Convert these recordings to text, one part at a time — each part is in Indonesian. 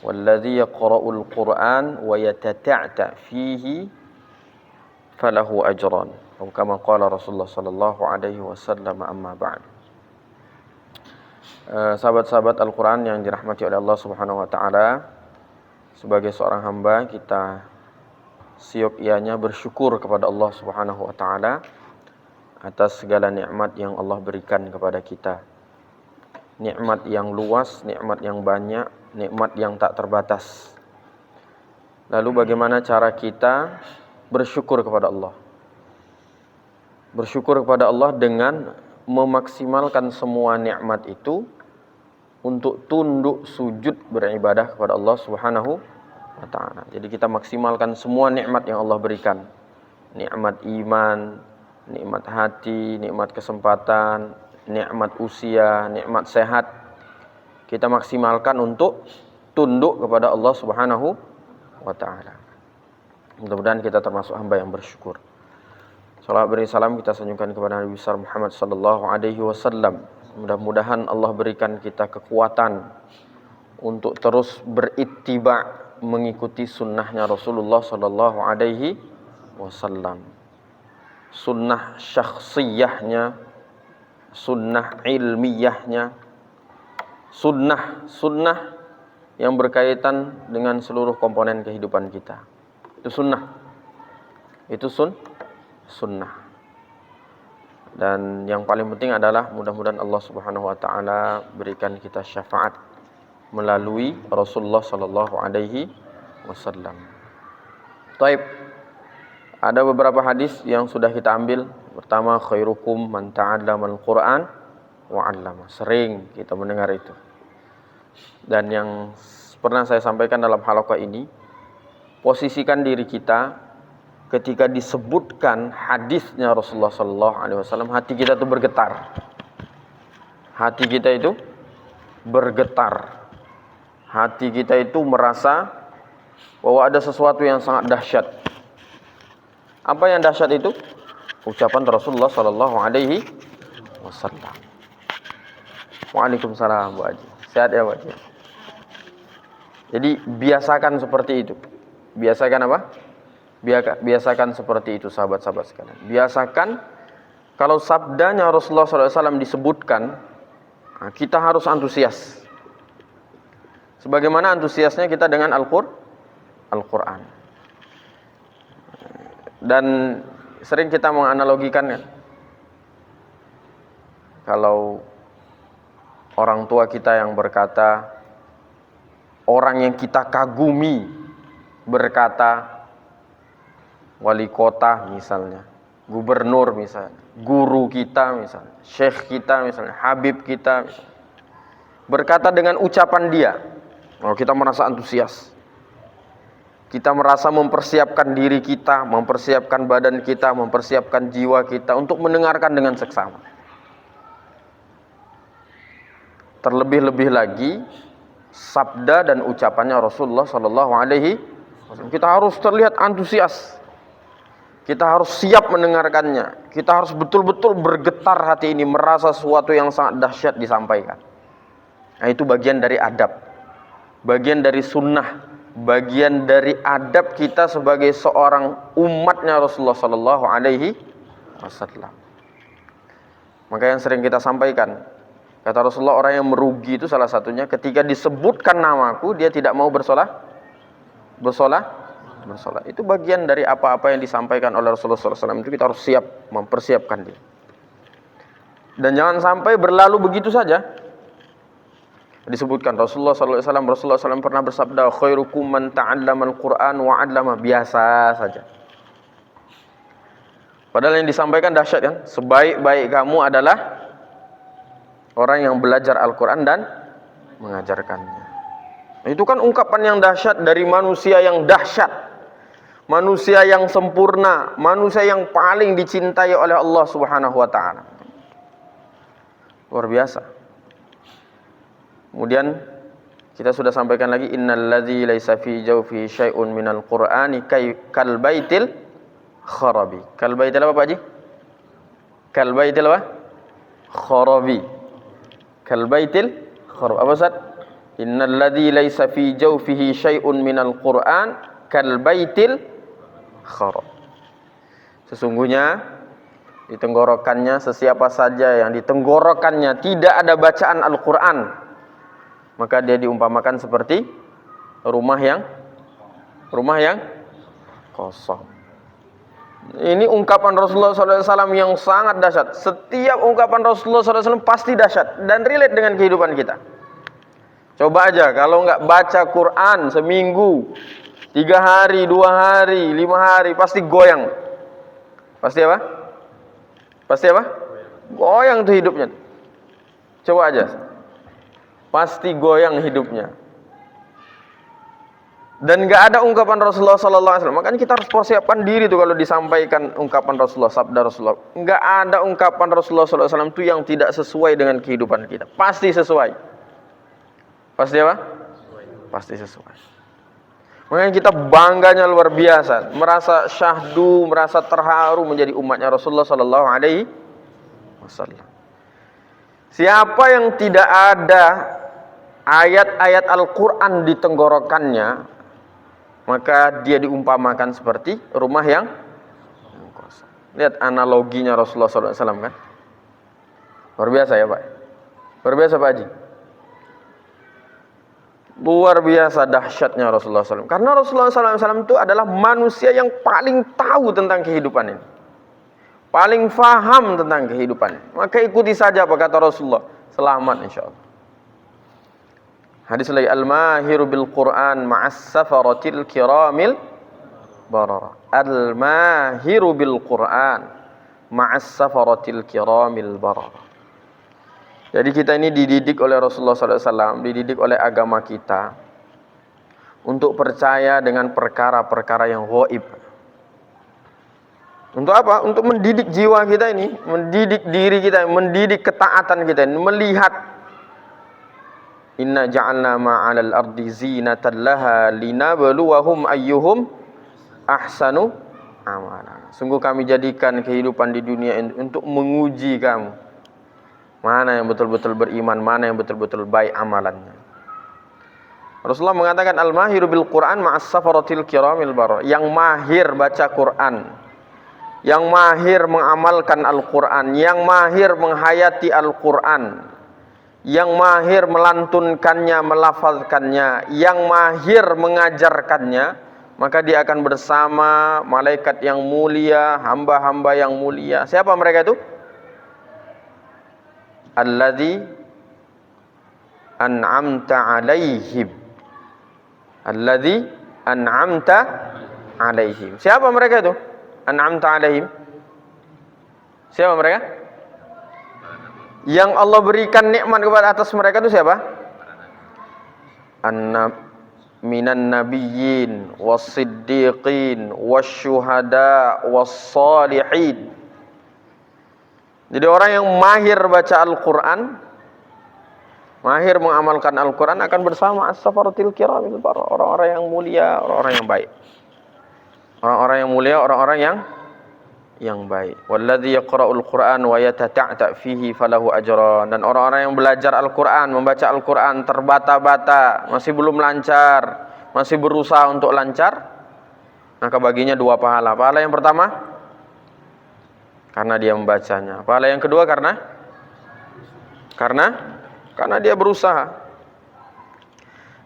Walladzi yaqra'ul Qur'an wa yatata'ta fihi falahu ajran. Atau kama qala Rasulullah sallallahu alaihi wasallam, amma ba'd. Sahabat-sahabat Al-Qur'an yang dirahmati oleh Allah Subhanahu wa taala, sebagai seorang hamba kita seyogyanya bersyukur kepada Allah Subhanahu wa taala atas segala nikmat yang Allah berikan kepada kita. Nikmat yang luas, nikmat yang banyak, nikmat yang tak terbatas. Lalu bagaimana cara kita bersyukur kepada Allah? Bersyukur kepada Allah dengan memaksimalkan semua nikmat itu untuk tunduk sujud beribadah kepada Allah Subhanahu wa ta'ala. Jadi kita maksimalkan semua nikmat yang Allah berikan. Nikmat iman, nikmat hati, nikmat kesempatan, nikmat usia, nikmat sehat. Kita maksimalkan untuk tunduk kepada Allah Subhanahu wa ta'ala. Mudah-mudahan kita termasuk hamba yang bersyukur. Salawat beri salam kita sanjungkan kepada Nabi besar Muhammad sallallahu alaihi wasallam. Mudah-mudahan Allah berikan kita kekuatan untuk terus berittiba, mengikuti sunnahnya Rasulullah sallallahu alaihi wasallam. Sunnah syakhsiyahnya, sunnah ilmiyahnya, sunnah yang berkaitan dengan seluruh komponen kehidupan kita. Itu sunnah. Itu sunnah. Dan yang paling penting adalah mudah-mudahan Allah Subhanahu wa taala berikan kita syafaat melalui Rasulullah sallallahu alaihi wasallam. Taib. Ada beberapa hadis yang sudah kita ambil. Pertama, khairukum man ta'allamal Qur'an wa 'allama. Sering kita mendengar itu. Dan yang pernah saya sampaikan dalam halaqah ini, posisikan diri kita ketika disebutkan hadisnya Rasulullah sallallahu alaihi wasallam, hati kita itu bergetar. Hati kita itu bergetar. Hati kita itu merasa bahwa ada sesuatu yang sangat dahsyat. Apa yang dahsyat itu? Ucapan Rasulullah sallallahu alaihi wasallam. Waalaikumsalam Bu Haji. Sehat ya Bu Haji. Jadi biasakan seperti itu. Biasakan apa? Biasakan seperti itu sahabat-sahabat sekalian. Biasakan kalau sabdanya Rasulullah SAW disebutkan, kita harus antusias. Sebagaimana antusiasnya kita dengan Al-Quran. Dan sering kita menganalogikan, kalau orang tua kita yang berkata, orang yang kita kagumi berkata, wali kota misalnya, gubernur misalnya, guru kita misalnya, syekh kita misalnya, habib kita misalnya, berkata dengan ucapan dia, kita merasa antusias. Kita merasa mempersiapkan diri kita, mempersiapkan badan kita, mempersiapkan jiwa kita untuk mendengarkan dengan seksama. Terlebih-lebih lagi sabda dan ucapannya Rasulullah sallallahu alaihi wasallam. Kita harus terlihat antusias. Kita harus siap mendengarkannya. Kita harus betul-betul bergetar hati ini, merasa sesuatu yang sangat dahsyat disampaikan. Nah, itu bagian dari adab, bagian dari sunnah, bagian dari adab kita sebagai seorang umatnya Rasulullah sallallahu alaihi wasallam. Maka yang sering kita sampaikan, kata Rasulullah, orang yang merugi itu salah satunya ketika disebutkan namaku dia tidak mau bersolat. Itu bagian dari apa-apa yang disampaikan oleh Rasulullah SAW. Itu kita harus siap mempersiapkan dia. Dan jangan sampai berlalu begitu saja. Disebutkan Rasulullah SAW pernah bersabda, khairukum man ta'allamal Qur'an wa 'allama. Biasa saja. Padahal yang disampaikan dahsyat kan. Sebaik-baik kamu adalah orang yang belajar Al-Quran dan mengajarkannya. Itu kan ungkapan yang dahsyat dari manusia yang dahsyat, manusia yang sempurna, manusia yang paling dicintai oleh Allah Subhanahu wa taala. Luar biasa. Kemudian kita sudah sampaikan lagi, innalladzi laisa fi jawfi syai'un minal qur'ani kal baitil kharabi. Kal baitil apa Pak Haji? Kal baitil apa? Kharabi. Kal baitil kharabi. Apa Ustaz? Innal ladzi laisa fi jawfihi syai'un minal Qur'an kal baitil kharab. Sesungguhnya di tenggorokannya sesiapa saja yang di tenggorokannya tidak ada bacaan Al-Qur'an, maka dia diumpamakan seperti rumah yang kosong. Ini ungkapan Rasulullah SAW yang sangat dahsyat. Setiap ungkapan Rasulullah SAW pasti dahsyat dan relate dengan kehidupan kita. Coba aja kalau nggak baca Quran seminggu, 3 hari, 2 hari, 5 hari, pasti goyang. Pasti apa? Pasti apa? Goyang tuh hidupnya. Coba aja. Pasti goyang hidupnya. Dan nggak ada ungkapan Rasulullah SAW. Makanya kita harus persiapkan diri tuh kalau disampaikan ungkapan Rasulullah, sabda Rasulullah. Nggak ada ungkapan Rasulullah SAW itu yang tidak sesuai dengan kehidupan kita. Pasti sesuai. Pasti apa? Pasti sesuai. Makanya kita bangganya luar biasa, merasa syahdu, merasa terharu menjadi umatnya Rasulullah Sallallahu Alaihi Wasallam. Siapa yang tidak ada ayat-ayat Al-Quran di tenggorokannya, maka dia diumpamakan seperti rumah yang kosong. Lihat analoginya Rasulullah Sallallahu Alaihi Wasallam kan? Luar biasa ya Pak. Luar biasa Pak Haji. Luar biasa dahsyatnya Rasulullah SAW. Karena Rasulullah SAW itu adalah manusia yang paling tahu tentang kehidupan ini, paling faham tentang kehidupan. Maka ikuti saja apa kata Rasulullah, selamat insyaallah. Hadis lagi, al-mahiru bil Quran ma'as safaratil kiramil barara. Al-mahiru bil Quran ma'as safaratil kiramil barara. Jadi kita ini dididik oleh Rasulullah SAW, dididik oleh agama kita untuk percaya dengan perkara-perkara yang ghaib. Untuk apa? Untuk mendidik jiwa kita ini, mendidik diri kita, mendidik ketaatan kita ini, melihat inna ja'alna ma'alal ardi zinatan laha linabluwahum ayyuhum ahsanu amalan. Sungguh kami jadikan kehidupan di dunia ini untuk menguji kamu. Mana yang betul-betul beriman, mana yang betul-betul baik amalannya. Rasulullah mengatakan al-mahiru bil Quran ma'as safaratil kiramil barara. Yang mahir baca Quran, yang mahir mengamalkan Al-Quran, yang mahir menghayati Al-Quran, yang mahir melantunkannya, melafazkannya, yang mahir mengajarkannya, maka dia akan bersama malaikat yang mulia, hamba-hamba yang mulia. Siapa mereka itu? Alladzi an'amta alaihim. Alladzi an'amta alaihim. Siapa mereka itu? An'amta alaihim. Siapa mereka? Yang Allah berikan nikmat kepada atas mereka itu siapa? Minan nabiyyin was-siddiqin wasyuhada was-salihin. Jadi orang yang mahir baca Al-Quran, mahir mengamalkan Al-Quran akan bersama as-safaratil kiramil barara, orang-orang yang mulia, orang-orang yang baik. Orang-orang yang mulia, orang-orang yang baik. Walladzi yaqra'ul Qur'an wa yatata'ta fihi falahu ajran. Dan orang-orang yang belajar Al-Quran, membaca Al-Quran terbata-bata, masih belum lancar, masih berusaha untuk lancar, maka baginya 2 pahala. Pahala yang pertama karena dia membacanya. Pahala yang kedua karena dia berusaha.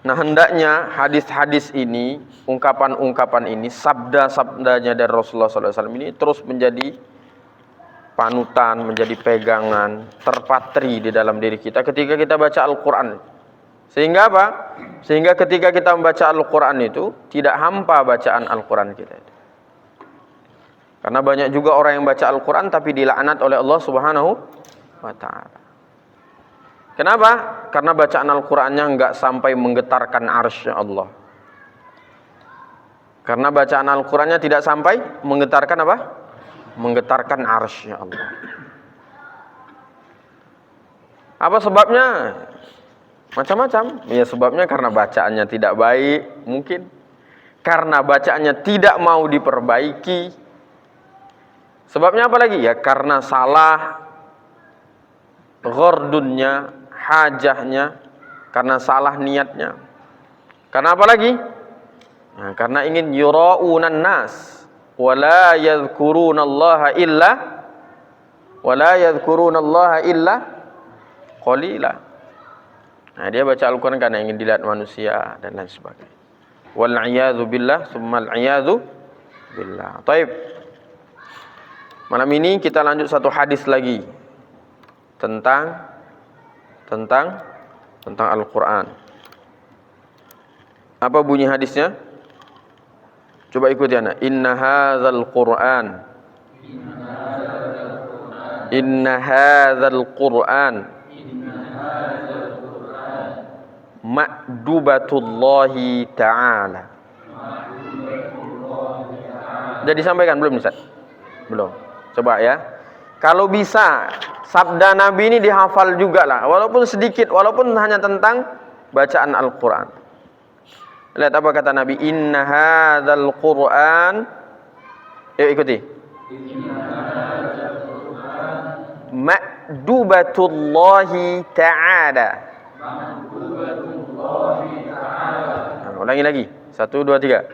Nah, hendaknya hadis-hadis ini, ungkapan-ungkapan ini, sabda-sabdanya dari Rasulullah SAW ini terus menjadi panutan, menjadi pegangan, terpatri di dalam diri kita ketika kita baca Al-Quran. Sehingga apa? Sehingga ketika kita membaca Al-Quran itu tidak hampa bacaan Al-Quran kita itu. Karena banyak juga orang yang baca Al-Quran tapi dilaknat oleh Allah Subhanahu wa Ta'ala. Kenapa? Karena bacaan Al-Qurannya enggak sampai menggetarkan arsy-Nya Allah. Karena bacaan Al-Qurannya tidak sampai menggetarkan apa? Menggetarkan arsy-Nya Allah. Apa sebabnya? Macam-macam. Ya sebabnya karena bacaannya tidak baik, mungkin. Karena bacaannya tidak mau diperbaiki. Sebabnya apa lagi? Ya karena salah ghordunnya, hajahnya, karena salah niatnya. Karena apa lagi? Nah, karena ingin yura'unan nas wala yadhkurunallaha illa qalila. Nah, dia baca Al-Quran karena ingin dilihat manusia dan lain sebagainya. Wal a'yadzu billah, summal a'yadzu billah. Taib. Malam ini kita lanjut satu hadis lagi tentang Al-Quran. Apa bunyi hadisnya? Coba ikuti anak. Inna hadzal Qur'an ma'dubatullahi ta'ala. Sudah disampaikan belum, Ustaz? Belum. Coba ya. Kalau bisa sabda Nabi ini dihafal juga lah, walaupun sedikit, walaupun hanya tentang bacaan Al-Quran. Lihat apa kata Nabi. Inna hadzal Qur'an. Yuk ikuti. Ma'dubatullahi ta'ala. Nah, ulangi lagi. 1, 2, 3.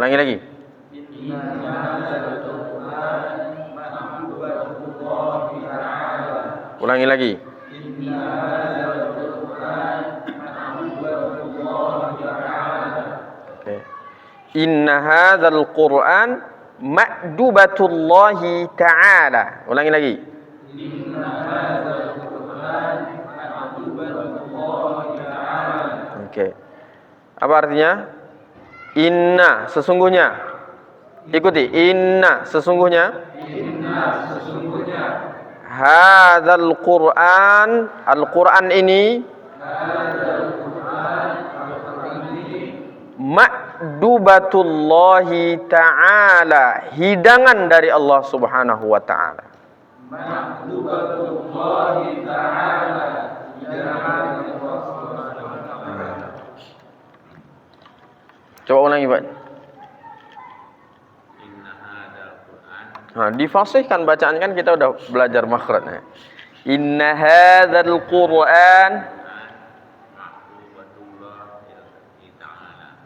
Ulangi lagi. Ulangi lagi. Okay. Inna hadzal Qur'an ma'dubatullahi ta'ala. Ulangi lagi. Oke. Apa artinya? Inna sesungguhnya. Ikuti. Inna sesungguhnya. Hadzal Qur'an, Al-Qur'an ini ma'dubatullahi ta'ala, hidangan dari Allah Subhanahu wa ta'ala. Ma'dubatullahi ta'ala, hidangan dari Allah Subhanahu wa ta'ala. Coba ulangi, Pak. Nah, difasihkan bacaan, kan kita udah belajar makhrajnya. Inna hadzal Qur'an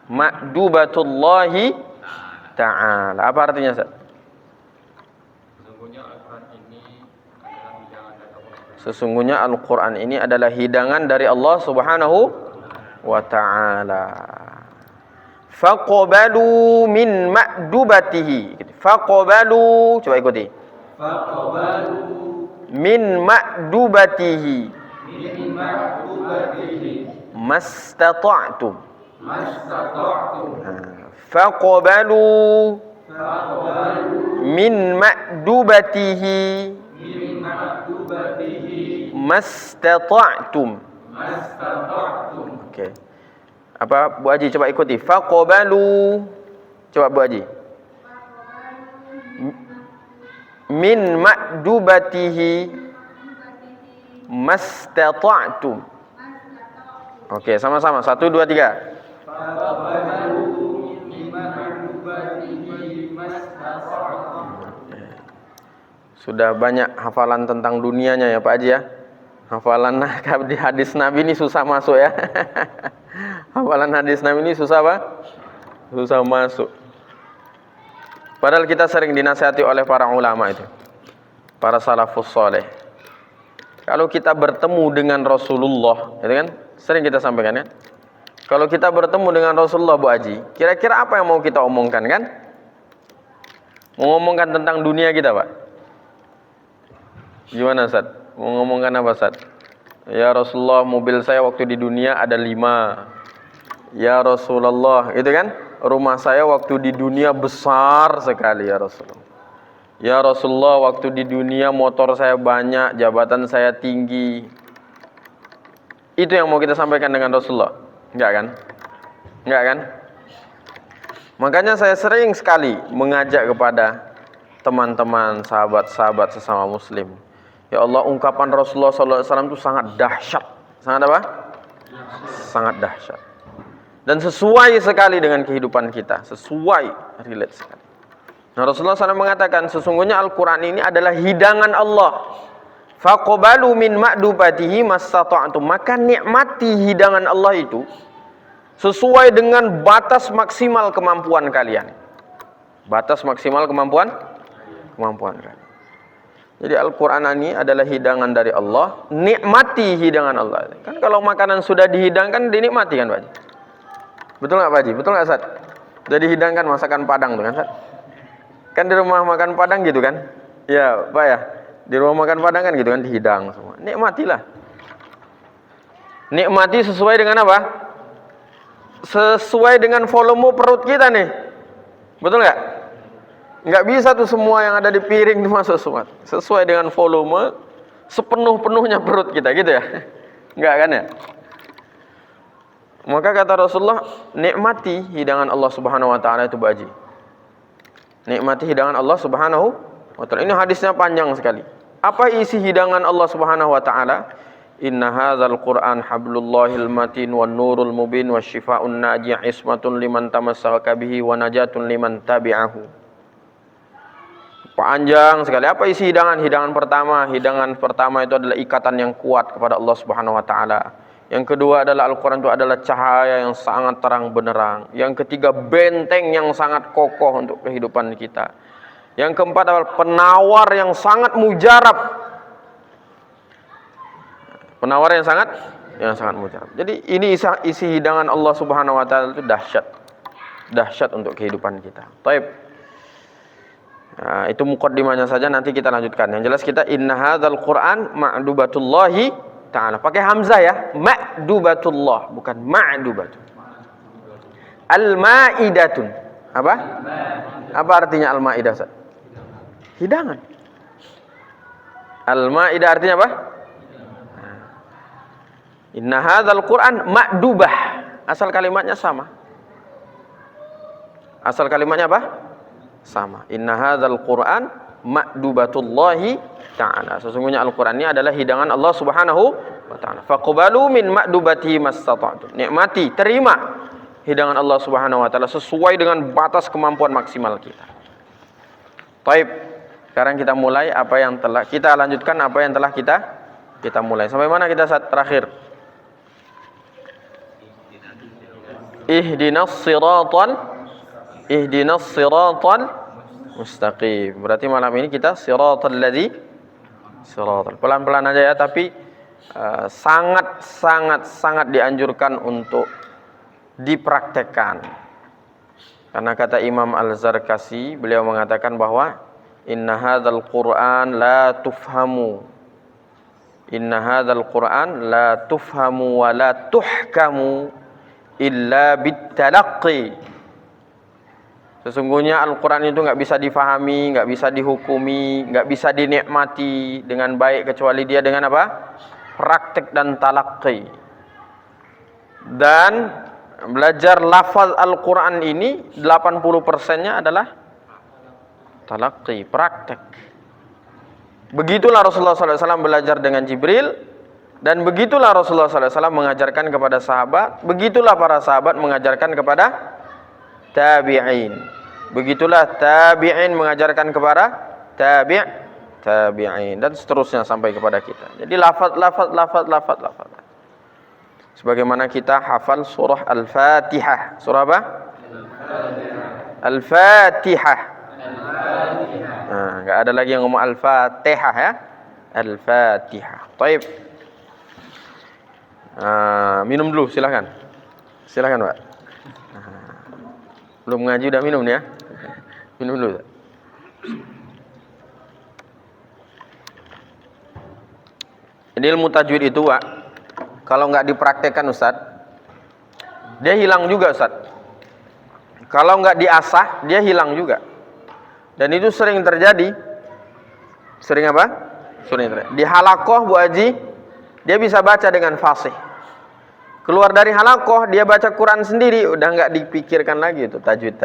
ma'dubatullahi ta'ala. Apa artinya, Ustaz? Sesungguhnya Al-Quran ini adalah hidangan dari Allah Subhanahu wa ta'ala. Faqbalu min ma'dubatihi. Faqbalu, coba ikuti. Faqbalu min ma'dubatihi. Min ma'dubatihi. Mastata'tum. Faqbalu min ma'dubatihi. Min ma'dubatihi. Mastata'tum. Oke. Apa Bu Haji, coba ikuti. Faqbalu. Coba Bu Haji. Min ma'dubatihi mastata'tum. Oke, sama-sama. 1, 2, 3. Sudah banyak hafalan tentang dunianya ya Pak Haji ya. Hafalan di hadis Nabi ini susah masuk ya. Hafalan hadis Nabi ini susah apa? Susah masuk. Padahal kita sering dinasihati oleh para ulama itu, para salafus saleh. Kalau kita bertemu dengan Rasulullah, itu kan sering kita sampaikan kan? Kalau kita bertemu dengan Rasulullah Bu Haji, kira-kira apa yang mau kita omongkan kan? Mau ngomongkan tentang dunia kita, Pak. Gimana, Ustaz? Mau ngomongkan apa, Ustaz? Ya Rasulullah, mobil saya waktu di dunia ada 5. Ya Rasulullah, itu kan? Rumah saya waktu di dunia besar sekali ya Rasulullah. Ya Rasulullah, waktu di dunia motor saya banyak, jabatan saya tinggi. Itu yang mau kita sampaikan dengan Rasulullah? Enggak kan? Enggak kan? Makanya saya sering sekali mengajak kepada teman-teman, sahabat-sahabat sesama muslim. Ya Allah, ungkapan Rasulullah SAW itu sangat dahsyat. Sangat apa? Sangat dahsyat. Dan sesuai sekali dengan kehidupan kita. Sesuai, relate sekali. Nah, Rasulullah SAW mengatakan sesungguhnya Al-Quran ini adalah hidangan Allah. Faqbalu min ma'dubatihi mastata'tum. Maka nikmati hidangan Allah itu sesuai dengan batas maksimal kemampuan kalian. Batas maksimal kemampuan kalian. Jadi Al-Quran ini adalah hidangan dari Allah. Nikmati hidangan Allah. Kan kalau makanan sudah dihidangkan, dinikmati kan Pak Haji? Betul nggak Pak Haji? Betul nggak Ustaz? Sudah dihidangkan masakan Padang tuh kan Ustaz? Kan di rumah makan Padang gitu kan? Ya Pak ya. Di rumah makan Padang kan gitu kan, dihidang semua. Nikmatilah. Nikmati sesuai dengan apa? Sesuai dengan volume perut kita nih. Betul nggak? Nggak bisa tuh semua yang ada di piring itu masuk semua. Sesuai dengan volume sepenuh-penuhnya perut kita gitu ya. Nggak kan ya? Maka kata Rasulullah, nikmati hidangan Allah Subhanahu wa taala itu Pak Haji. Nikmati hidangan Allah Subhanahu wa taala. Ini hadisnya panjang sekali. Apa isi hidangan Allah Subhanahu wa taala? Inna hadzal Qur'an hablullahil matin wan nurul mubin wasyifaa'un naji' ismatun liman tamassaka bihi wa najatun liman tabi'ahu. Panjang sekali. Apa isi hidangan? Hidangan pertama itu adalah ikatan yang kuat kepada Allah Subhanahu wa taala. Yang kedua adalah Al-Quran itu adalah cahaya yang sangat terang benderang. Yang ketiga benteng yang sangat kokoh untuk kehidupan kita. Yang keempat adalah penawar yang sangat mujarab. Penawar yang sangat mujarab. Jadi ini isi hidangan Allah Subhanahu wa taala itu dahsyat. Dahsyat untuk kehidupan kita. Taib. Nah, itu muqaddimahnya saja, nanti kita lanjutkan. Yang jelas kita inna hadzal Qur'an ma'dubatullahi ta'ala. Pakai hamzah ya, ma'dubatullah, bukan ma'dubatun. Al-ma'idatun. Apa? Apa artinya al-ma'idah? Hidangan. Al-ma'idah artinya apa? Inna hadzal Qur'an ma'dubah. Asal kalimatnya sama. Asal kalimatnya apa? Sama. Inna hadzal Qur'an ma'dubatullahi ta'ala. Sesungguhnya Al-Qur'an ini adalah hidangan Allah Subhanahu wa ta'ala. Faqbalu min ma'dubatihi mastata'tum. Nikmati, terima hidangan Allah Subhanahu wa ta'ala sesuai dengan batas kemampuan maksimal kita. Baik. Sekarang kita mulai apa yang telah kita lanjutkan, apa yang telah kita mulai. Sampai mana kita saat terakhir? Ihdinas siratal mustaqim. Berarti malam ini kita siratal pelan-pelan aja ya, tapi sangat dianjurkan untuk dipraktekkan. Karena kata Imam Al-Zarkasi, beliau mengatakan bahwa inna hadzal Qur'an la tufhamu. Inna hadzal Qur'an la tufhamu wa la tuhkamu illa bitalaqqi. Sesungguhnya Al-Quran itu nggak bisa difahami, nggak bisa dihukumi, nggak bisa dinikmati dengan baik kecuali dia dengan apa? Praktek dan talaqqi. Dan belajar lafaz Al-Quran ini 80%-nya adalah talaqqi, praktek. Begitulah Rasulullah SAW belajar dengan Jibril, dan begitulah Rasulullah SAW mengajarkan kepada sahabat, begitulah para sahabat mengajarkan kepada tabi'in. Begitulah tabi'in mengajarkan kepada tabi'in, dan seterusnya sampai kepada kita. Jadi lafaz. Sebagaimana kita hafal surah Al-Fatihah. Surah apa? Al-Fatihah. Nah, enggak ada lagi yang ngomong Al-Fatihah ya. Al-Fatihah. Baik. Minum dulu, silakan Pak. Belum ngaji udah minum nih ya. Minum dulu. Jadi ilmu tajwid itu Pak, kalau nggak dipraktekkan Ustaz, dia hilang juga Ustaz. Kalau nggak diasah, dia hilang juga. Dan itu sering terjadi. Sering apa? Sering terjadi. Di halakoh Bu Haji, dia bisa baca dengan fasih. Keluar dari halakoh, dia baca Quran sendiri, udah nggak dipikirkan lagi itu tajwid.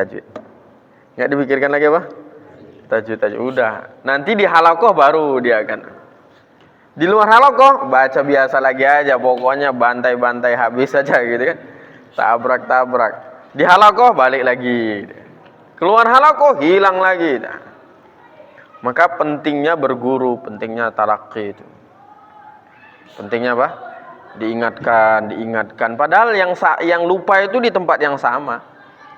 Nggak dipikirkan lagi apa? Tajwid. Udah. Nanti di halakoh baru dia akan. Di luar halakoh baca biasa lagi aja, pokoknya bantai habis aja gitu kan. Tabrak. Di halakoh balik lagi. Keluar halaqah, hilang lagi. Nah, maka pentingnya berguru, pentingnya talaqi itu. Pentingnya apa? Diingatkan. Padahal yang lupa itu di tempat yang sama.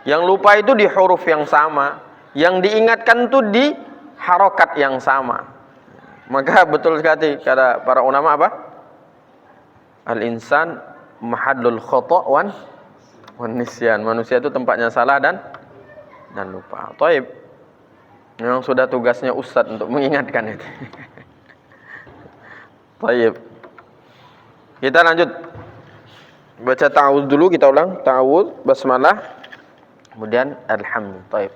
Yang lupa itu di huruf yang sama. Yang diingatkan itu di harokat yang sama. Maka betul sekali kata para ulama apa? Al-insan mahallul khata' wan nisyan. Manusia itu tempatnya salah dan lupa. Taib. Memang sudah tugasnya ustadz untuk mengingatkan itu. Taib. Kita lanjut. Baca ta'awudz dulu, kita ulang. Ta'awudz, basmalah, kemudian alhamd. Taib.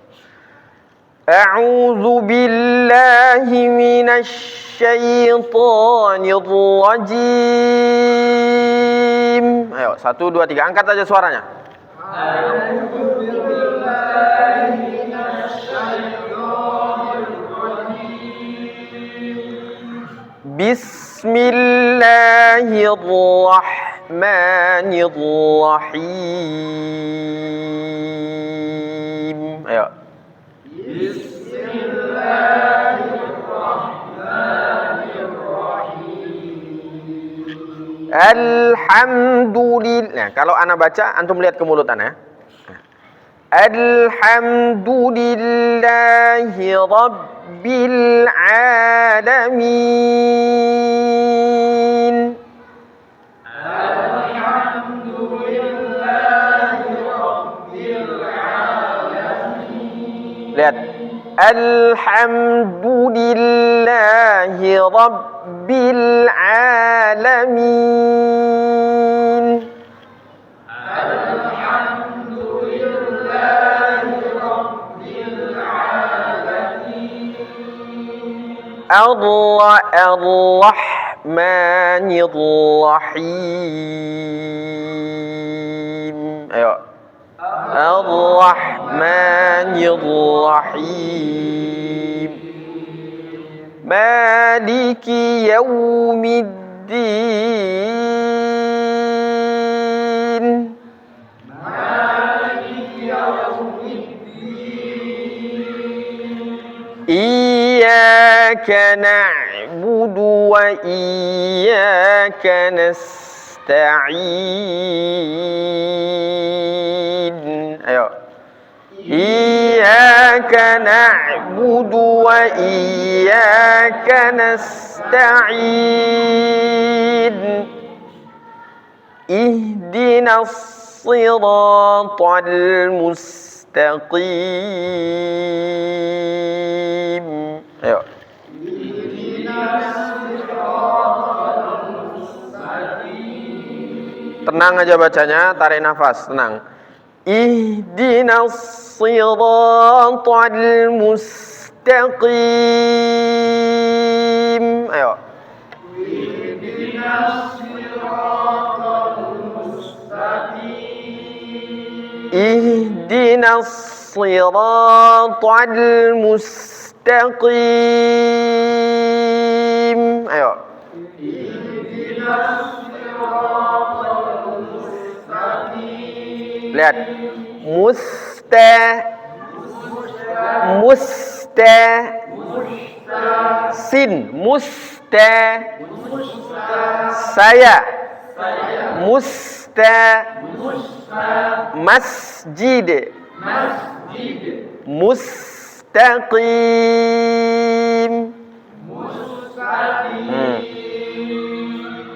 A'udzu billahi minasy syaithanir rajim. Ayo, 1 2 3 angkat aja suaranya. A'udzu billahi minasy syaithanir rajim. Bismillahirrahmanirrahim. Ayo. Bismillahirrahmanirrahim. Alhamdulillah. Nah, kalau ana baca, antum lihat ke mulut ana. Alhamdulillahi rabbil alamin. Alhamdulillahi rabbil alamin. Lihat. Alhamdulillahi rabbil alamin. Ar-Rahmanir-Rahim. Ayo. Ar-Rahmanir-Rahim. Maliki yaumiddin. Maliki yaumiddin. Iyyaka na'budu wa iyyaka nasta'in. Ayo. Iyyaka na'budu wa iyyaka nasta'in. Ihdinas siratal mustaqim. Ayo. Tenang aja bacanya, tarik nafas, tenang. Ihdinas siratal mustaqim. Ayo. Ihdinas siratal mustaqim. Ihdinas siratal mustaqim. Ayo. Ihdinas siratal mustaqim. Lihat. Sin saya masjid mustaqim.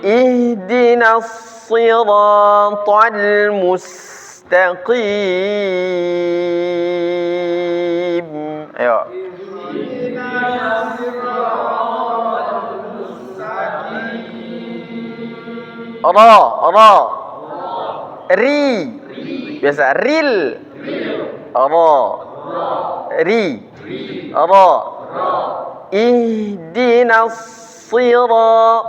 Ihdinas siratal mustaqim. Ayo. Ra ri biasa ril ri ra ihdinas sira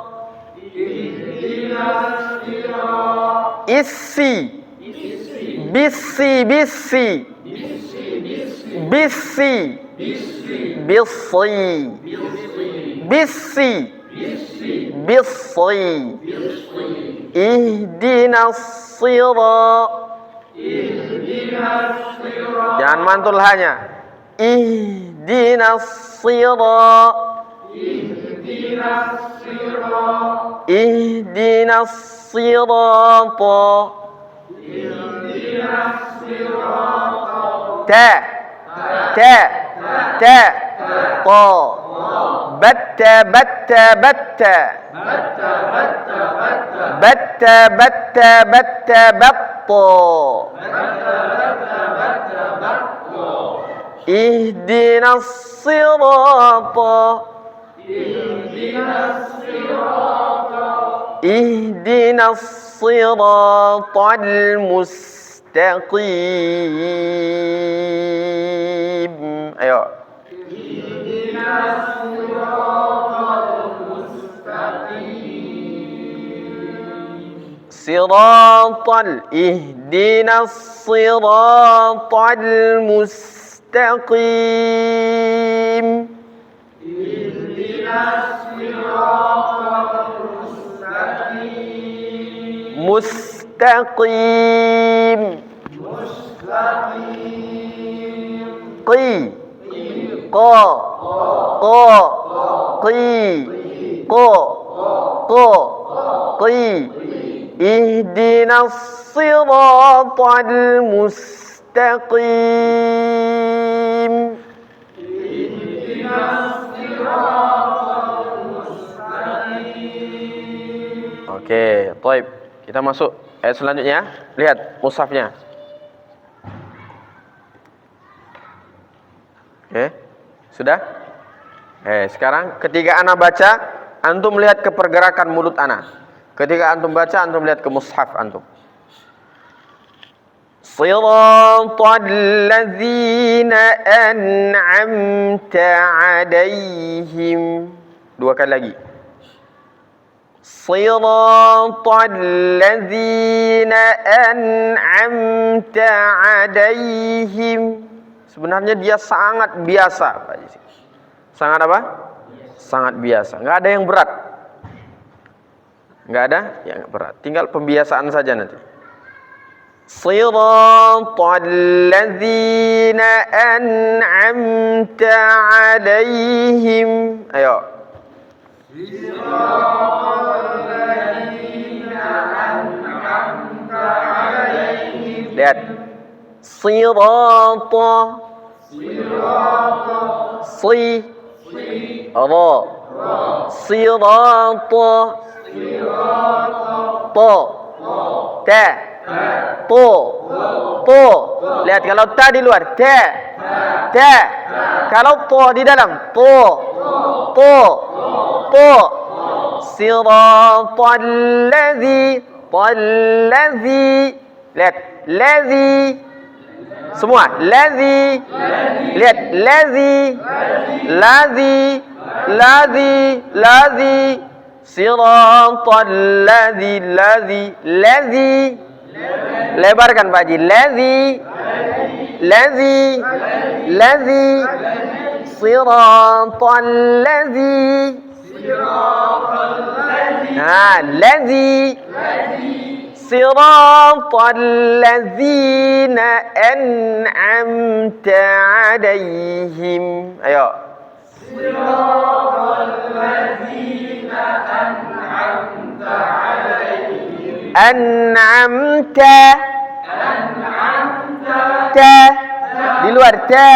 isi bisi ihdinas sira Jangan mantul hanya. Ihdinas sirat. Ihdinas sirata. Ta. Ta. Ta. Ta. Batta batta batta. Batta batta batta batta. Ihdinas sirata. Ihdinas siratal mustaqim. Ayo. Ihdinas siratal mustaqim. Siratal. Ihdinas siratal mustaqim. Mustaqim. Qi. Qa. Qa. Qi. Qa. Qa. Qi. Ihdinas siratal mustaqim. Oke, baik. Kita masuk ayat selanjutnya. Lihat mushafnya. Oke, sudah? Sekarang ketika ana baca, antum lihat ke pergerakan mulut ana. Ketika antum baca, antum lihat ke mushaf antum. Siratal ladzina an'amta 'alaihim. Dua kali lagi. Siratal ladzina an'amta 'alaihim. Sebenarnya dia sangat biasa, Pak Jisi. Sangat apa? Sangat biasa. Enggak ada yang berat. Enggak ada yang berat. Tinggal pembiasaan saja nanti. Siratal ladzina an'amta 'alaihim. Ayo. Lihat. Sirata. Si. Ra. Sirata. Ta. Ta. To. To. Lihat kalau ta di luar. Ta. Ta. Kalau to di dalam. To. To. To. Siratal ladzi. Talladzi. Lihat. Ladzi. Semua. Ladzi. Lihat. Ladzi. Ladzi. Ladzi. Ladzi. Siratal ladzi. Ladzi. Ladzi. Lebarkan Pak Haji. Ladzi. Ladzi. Ladzi. Siratal ladzi. Nah, ladzi. Siratal ladzina an'amta 'alaihim. Ayo. Siratal ladzina an'amta 'alaihim. An'amta. Ta. Di luar ta.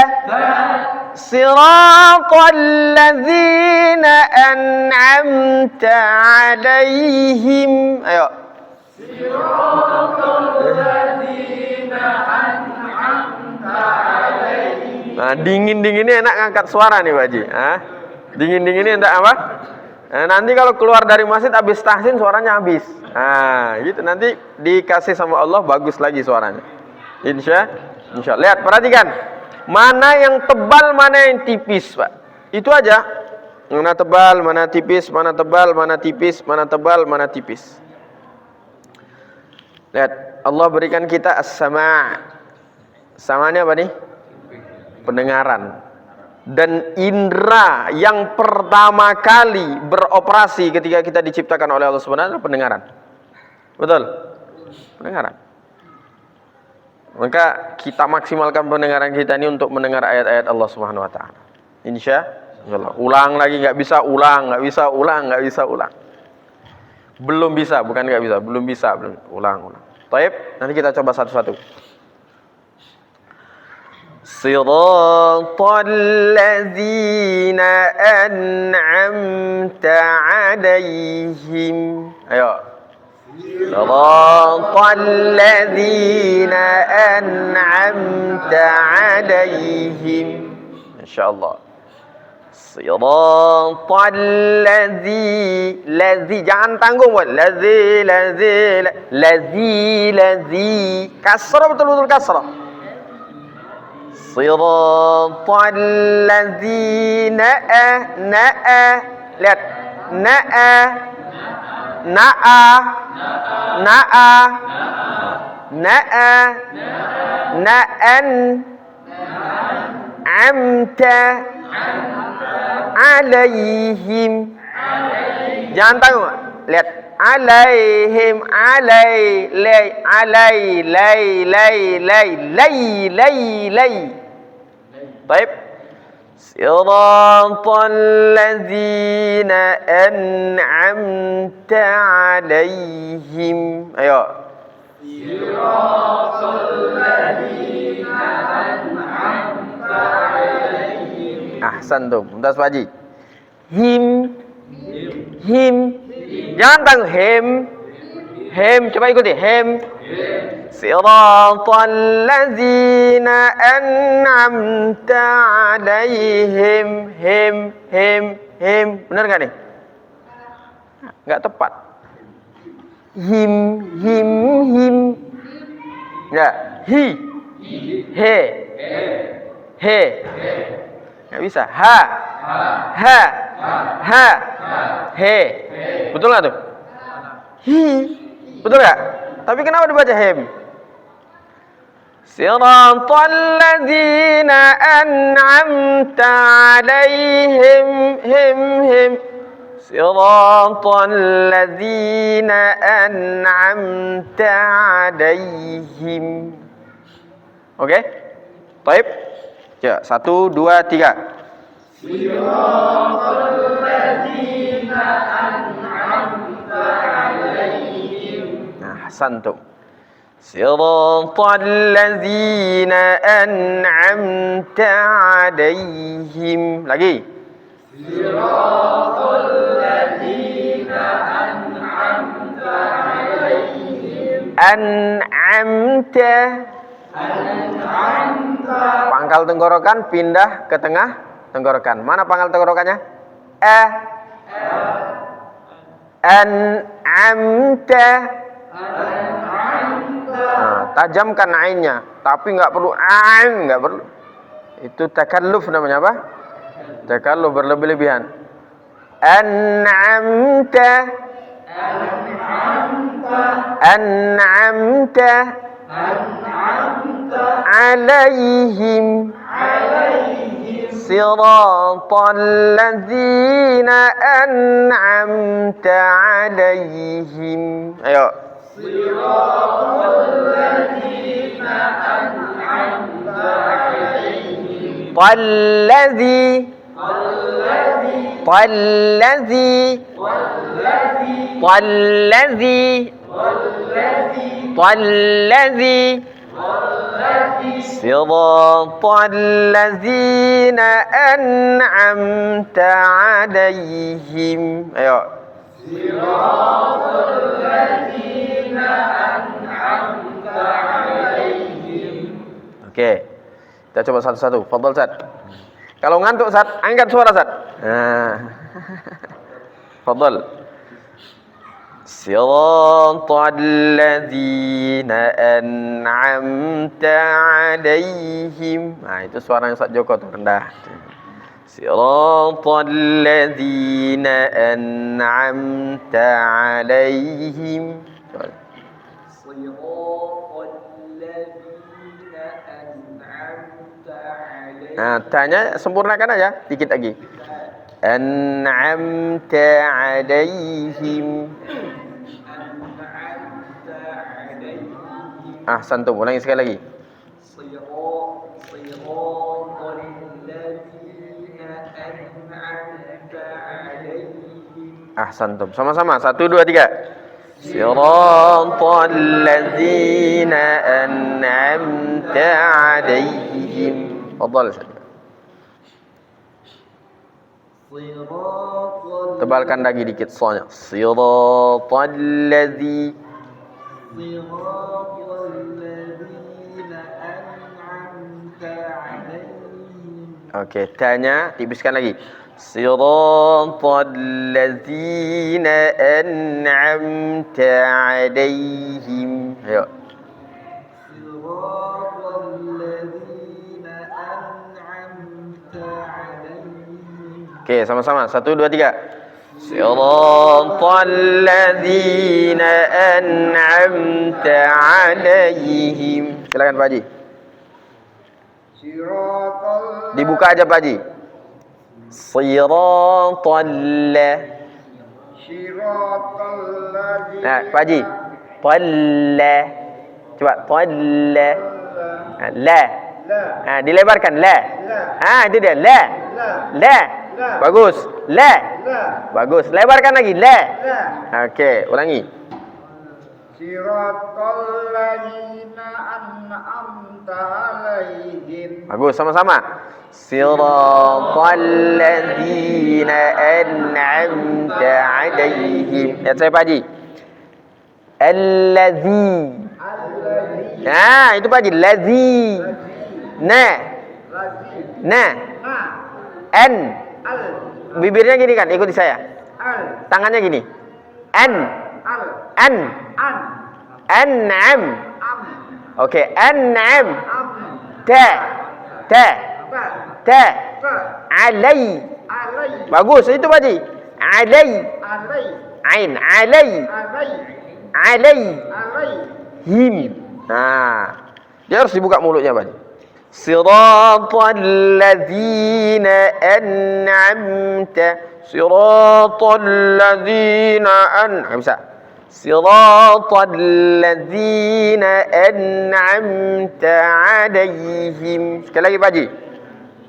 Siratal ladzina an'amta 'alaihim. Ayo. Nah, dingin-dinginnya enak ngangkat suara nih Pak Haji. Dingin-dinginnya enggak apa? Nanti kalau keluar dari masjid habis tahsin suaranya habis. Gitu nanti dikasih sama Allah bagus lagi suaranya. Insya Allah. Lihat, perhatikan. Mana yang tebal, mana yang tipis, Pak. Itu aja. Mana tebal, mana tipis, mana tebal, mana tipis, mana tebal, mana tipis. Lihat, Allah berikan kita as-sama'. Samanya apa nih? Pendengaran. Dan indera yang pertama kali beroperasi ketika kita diciptakan oleh Allah Subhanahu wa taala pendengaran. Betul? Pendengaran. Maka kita maksimalkan pendengaran kita ini untuk mendengar ayat-ayat Allah Subhanahu wa taala. Insyaallah. Ulang lagi nggak bisa ulang, nggak bisa ulang, nggak bisa ulang. Belum bisa, bukan nggak bisa, belum bisa, belum. Ulang. Taib, nanti kita coba satu-satu. Siratal ladzina an'amta 'alaihim. Ayo. Siratal ladzina an'amta 'alaihim. Insyaallah. Siratal ladzi jangan tanggung buat ladzi kasrah, betul-betul kasrah. Siratal ladzina lihat amta alaihim. Jangan tanggung. Lihat alaihim lay. Baik. Siratal ladzina an'amta alaihim. Ayo. Siratal ladzina an'amta alaihim. Ahsantum. Mumtaz Pak Haji. Him. Jangan tanggung hem. Coba ikuti hem. Siratal ladzina an'amta alaihim. Hem. Benar enggak nih? Enggak tepat. Him. Enggak. He. Enggak bisa. Ha. He. Betul enggak tuh? Hi. Betul enggak? Tapi kenapa dibaca hem? Siratal ladzina an'amta alaihim. Him. Siratal ladzina an'amta alaihim. Oke? Baik. Ya, 1, 2, 3. Siratal ladzina an'amta alaihim. Nah, santum. Siratal ladzina an'amta alaihim. Lagi. Siratal ladzina an'amta alaihim. An'amta. Pangkal tenggorokan pindah ke tengah tenggorokan. Mana pangkal tenggorokannya? An'amta. Nah, tajamkan ainnya, tapi nggak perlu nggak perlu. Itu takalluf namanya apa? Takalluf berlebih-lebihan. An'amta. Alaihim. Siratal ladzina an'amta alaihim. Ayo. Siratal ladzina an'amta alaihim. Talladzi Siratal ladzina an'amta alaihim. Ayo. Siratal ladzina an'amta alaihim. Oke. Kita coba satu-satu. Fadhal, Ustaz. Kalau ngantuk, Ustaz, angkat suara, Ustaz. Nah. Fadhal. Siratal ladzina an'amta alaihim. Nah, itu suara yang Ustaz Joko tuh rendah. Siratal ladzina an'amta alaihim. Siratal ladzina an'amta alaihim. Nah, tanya sempurnakan aja dikit lagi. An'amta alaihim. Santum, ulangi sekali lagi. Ahsantum. Sama-sama. 1, 2, 3. Siratal ladzina an'amta 'alaihim. Fadhal. Tebalkan lagi dikit soalnya. Siratal ladzina an'amta 'alaihim. Oke, tanya tipiskan lagi. Siratal ladzina an'amta 'alaihim. Ayo. Siratal ladzina an'amta 'alaihim. Oke, sama-sama. 1, 2, 3. Siratal ladzina an'amta 'alaihim. Silakan Pak Haji. Dibuka aja Pak Haji. Siratal Nah, Pak Haji. Talla. Coba talla. La. Nah, dilebarkan la. Itu dia la. La. Bagus. La. Bagus. Lebarkan lagi la. Oke, ulangi. Siratal ladzina an'amta 'alaihim. Bagus, sama-sama. Siratal ladzina an'amta 'alaihim. Lihat saya Pak Haji. Alladzi. Nah, itu Pak Haji. Ladzi. Na. N. Bibirnya gini kan, ikuti saya. Tangannya gini. N. An'am. Oke, an'am. Ta. Alai. Bagus, itu Pak Haji. Alai. Ain. Alai. Him. Nah, dia harus dibuka mulutnya Pak Haji. Siratal ladzina an'amta. Siratal ladzina bisa. Siratal ladzina an'amta 'alaihim. Sekali lagi Pak Haji.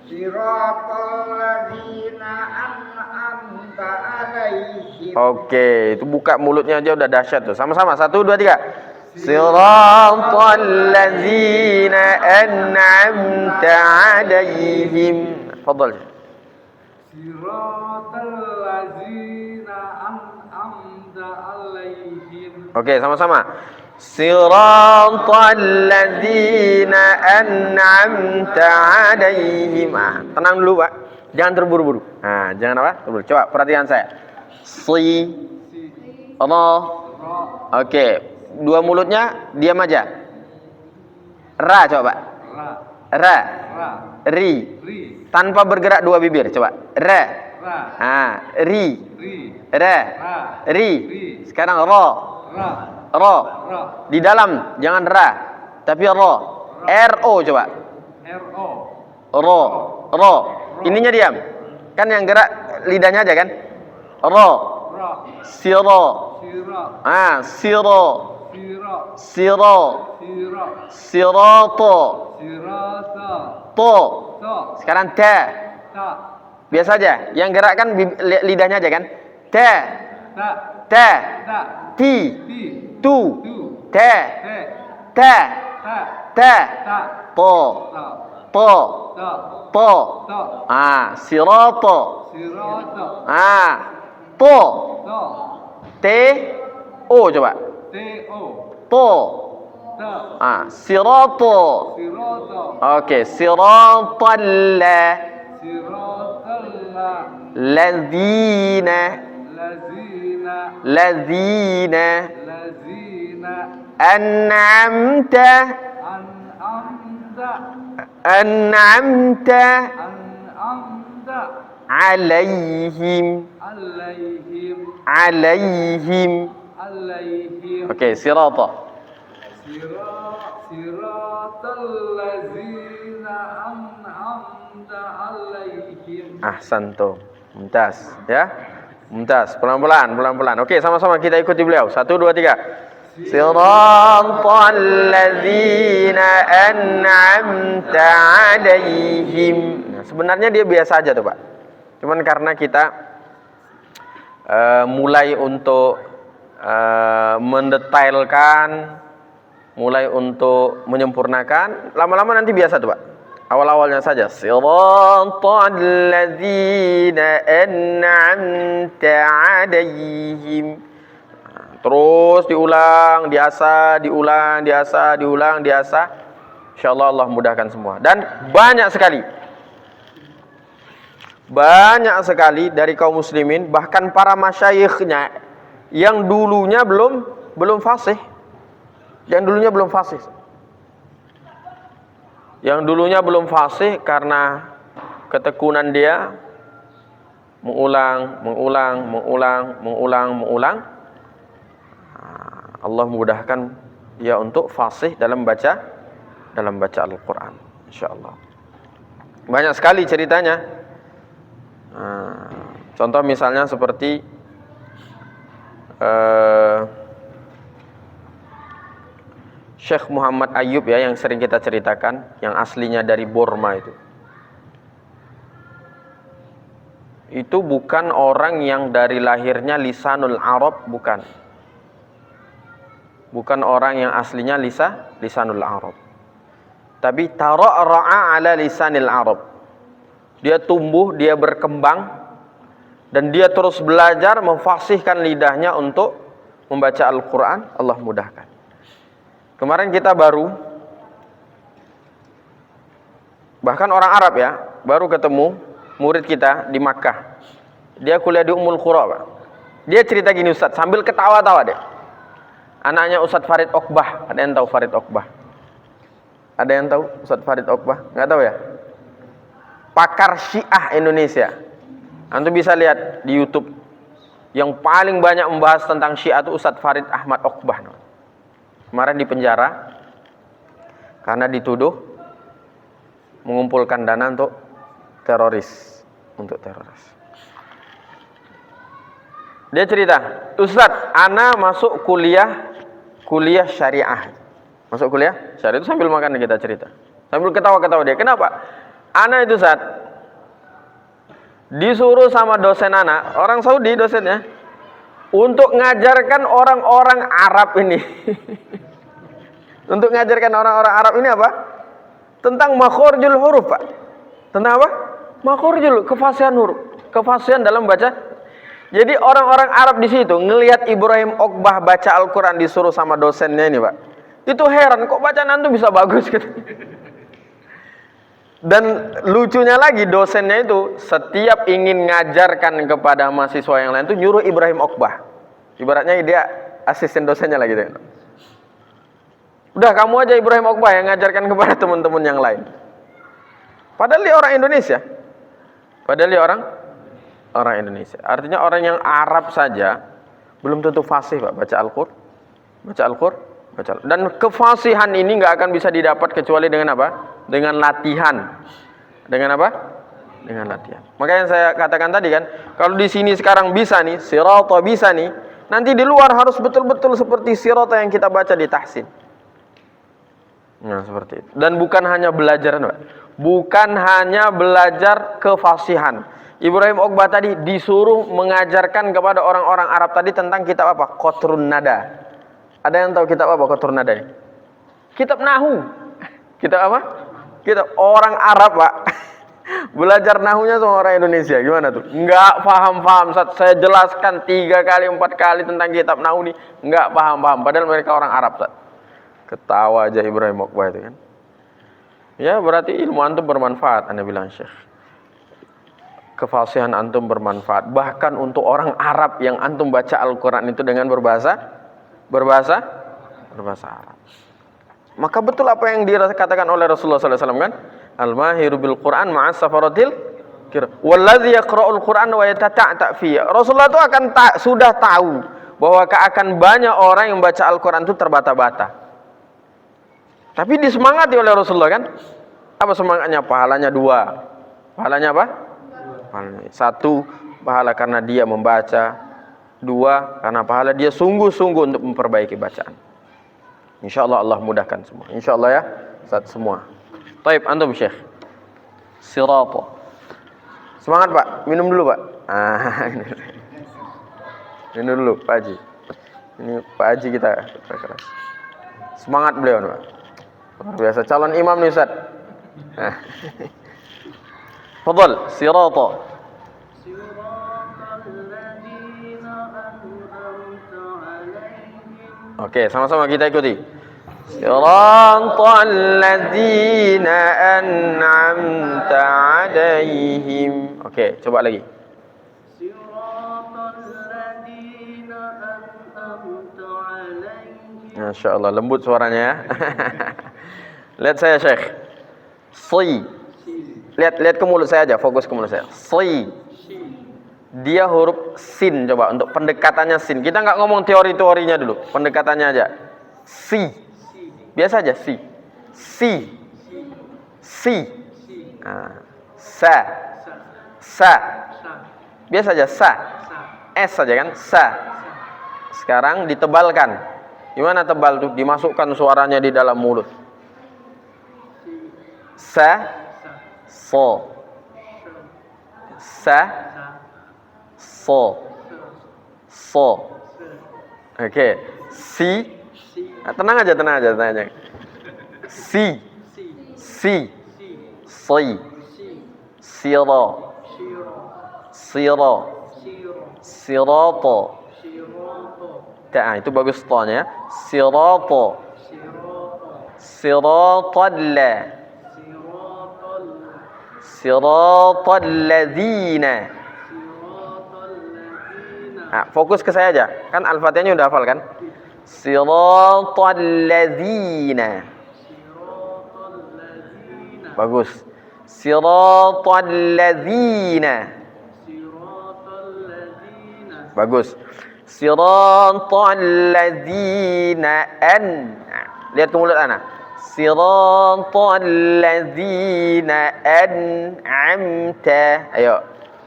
Siratal ladzina an'amta 'alaihim. Oke, itu buka mulutnya aja udah dahsyat tuh. Sama-sama. 1, 2, 3. Siratal ladzina an'amta 'alaihim. Fadhal. Siratal ladzina an'amta 'alaihim. Oke, sama-sama. Siratal ladzina an'amta 'alaihim. Tenang dulu, Pak. Jangan terburu-buru. Jangan apa? Terburu. Coba perhatikan saya. Allah. Oke. Dua mulutnya diam aja. Ra coba, Pak. Ra. Ri. Tanpa bergerak dua bibir, coba. Ra. Ri. Ra. Ri. Sekarang ro. Ro. Di dalam jangan ra, tapi ro. R-O coba. Ro. Ininya diam. Kan yang gerak lidahnya aja kan? Ro. Siro. Siro. Siroto. To. Sekarang ta. Biasa aja. Yang gerak kan lidahnya aja kan? Ta. Ti. Tu. Ta. To. Siroto. To. T-O coba. To. Sirato. Oke, siratal ladzina an'amta 'alaihim. Oke, sirata. Siratal ladzina an'amta 'alaihim. Ahsantum. Mumtaz, ya. Mumtaz. Pelan-pelan. Oke, sama-sama kita ikuti beliau. 1, 2, 3. Siratal ladzina an'amta 'alaihim. Nah, sebenarnya dia biasa aja tuh, Pak. Cuman karena kita mulai untuk mendetailkan, mulai untuk menyempurnakan, lama-lama nanti biasa tuh Pak. Awal-awalnya saja. Siratal ladzina an'amta 'alaihim. Terus diulang, diasah, diulang, diasah, diulang, diasah. Insyaallah Allah mudahkan semua. Dan banyak sekali dari kaum muslimin, bahkan para masyayikhnya yang dulunya belum fasih. Yang dulunya belum fasih karena ketekunan dia mengulang. Allah mudahkan dia untuk fasih dalam baca Al-Quran, insyaallah. Banyak sekali ceritanya. Contoh misalnya seperti Syekh Muhammad Ayyub ya, yang sering kita ceritakan, yang aslinya dari Burma itu bukan orang yang dari lahirnya lisanul Arab, bukan orang yang aslinya lisanul Arab, tapi tara'ra'a ala lisanil Arab. Dia tumbuh, dia berkembang, dan dia terus belajar memfasihkan lidahnya untuk membaca Al-Quran. Allah mudahkan. Kemarin kita bahkan orang Arab ya, baru ketemu murid kita di Makkah. Dia kuliah di Ummul Qura Pak. Dia cerita gini Ustaz, sambil ketawa-tawa deh. Anaknya Ustaz Farid Oqbah. Ada yang tahu Farid Oqbah? Ada yang tahu Ustaz Farid Oqbah? Nggak tahu ya? Pakar Syiah Indonesia. Antum bisa lihat di YouTube. Yang paling banyak membahas tentang Syiah itu Ustaz Farid Ahmad Oqbah. Kemarin di penjara karena dituduh mengumpulkan dana untuk teroris. Dia cerita, Ustaz, ana masuk kuliah syariah. Masuk kuliah syariah itu sambil makan kita cerita. Sambil ketawa-ketawa dia. Kenapa? Ana itu Ustaz disuruh sama dosen ana, orang Saudi dosennya, untuk ngajarkan orang-orang Arab ini. Untuk ngajarkan orang-orang Arab ini apa? Tentang makhorijul huruf, Pak. Tentang apa? Makhorijul, kefasihan huruf, kefasihan dalam baca. Jadi orang-orang Arab di situ ngelihat Ibrahim Oqbah baca Al-Quran disuruh sama dosennya ini, Pak. Itu heran, kok bacaan antum bisa bagus gitu. Dan lucunya lagi, dosennya itu setiap ingin ngajarkan kepada mahasiswa yang lain itu nyuruh Ibrahim Oqbah. Ibaratnya dia asisten dosennya lagi gitu. Udah kamu aja Ibrahim Oqbah yang ngajarkan kepada teman-teman yang lain. Padahal dia orang Indonesia. Orang Indonesia. Artinya orang yang Arab saja belum tentu fasih Pak baca Al-Qur'an. Dan kefasihan ini nggak akan bisa didapat kecuali dengan apa? Dengan latihan. Dengan apa? Dengan latihan. Makanya saya katakan tadi kan, kalau di sini sekarang bisa nih, sirata bisa nih, nanti di luar harus betul-betul seperti sirata yang kita baca di tahsin. Nah, seperti itu. Dan bukan hanya belajar, Pak. Bukan hanya belajar kefasihan. Ibrahim Oqbah tadi disuruh mengajarkan kepada orang-orang Arab tadi tentang kitab apa? Qatrun Nada. Ada yang tahu kitab apa Qatrun Nada ini? Kitab Nahu. Kitab apa? Kitab orang Arab, Pak. Belajar nahunya sama orang Indonesia. Gimana tuh? Enggak paham-paham. Saya jelaskan 3 kali 4 kali tentang kitab nahu ini, enggak paham-paham. Padahal mereka orang Arab, Pak. Ketawa aja Ibrahim Oqbah itu kan. Ya berarti ilmu antum bermanfaat, Anda bilang Syekh. Kefasihan antum bermanfaat. Bahkan untuk orang Arab yang antum baca Al-Quran itu dengan berbahasa Arab. Maka betul apa yang dikatakan oleh Rasulullah SAW kan? Al-mahiru bil Quran ma'as safaratil kira. Walladzi yaqra'ul Quran wa yatata'ta fi. Rasulullah itu sudah tahu bahwa akan banyak orang yang baca Al-Quran itu terbata-bata. Tapi disemangati oleh Rasulullah kan? Apa semangatnya? Pahalanya 2. Pahalanya apa? Pahalanya 1 pahala karena dia membaca, 2 karena pahala dia sungguh-sungguh untuk memperbaiki bacaan. Insyaallah Allah mudahkan semua. Insyaallah ya, Ustaz semua. Taib antum Syekh. Sirata. Semangat Pak, minum dulu Pak. Ini dulu Pak Haji. Ini Pak Haji kita. Semangat beliau, Pak. Luar biasa, calon imam nih Ustaz. Fadhal, sirata. Oke, sama-sama kita ikuti. Siratal ladzina an'amta 'alaihim. Oke, coba lagi. Masya Allah, lembut suaranya ya. Lihat saya Syekh. Si. Lihat ke mulut saya aja, fokus ke mulut saya. Si. Dia huruf sin, coba untuk pendekatannya sin. Kita nggak ngomong teori-teorinya dulu, pendekatannya aja. Si. Biasa aja si. Si. Si. Nah. Sa. Sa. Biasa aja sa. S saja kan, sa. Sekarang ditebalkan. Gimana tebal tuh? Dimasukkan suaranya di dalam mulut. Sa, so. Sa, so. So. Oke. Si. Nah, tenang aja. Si. Si. Si. Siro. Siro. Siroto. Nah, itu bagus to-nya ya. Sirata. Siratalla. Siratal ladzina. Nah, fokus ke saya aja. Kan Al-Fatihahnya udah hafal kan? Siratal ladzina. Bagus. Siratal ladzina. Bagus. Siratal ladzina lihat ke mulut ana. Siratal ladzina an'amta. Ayo.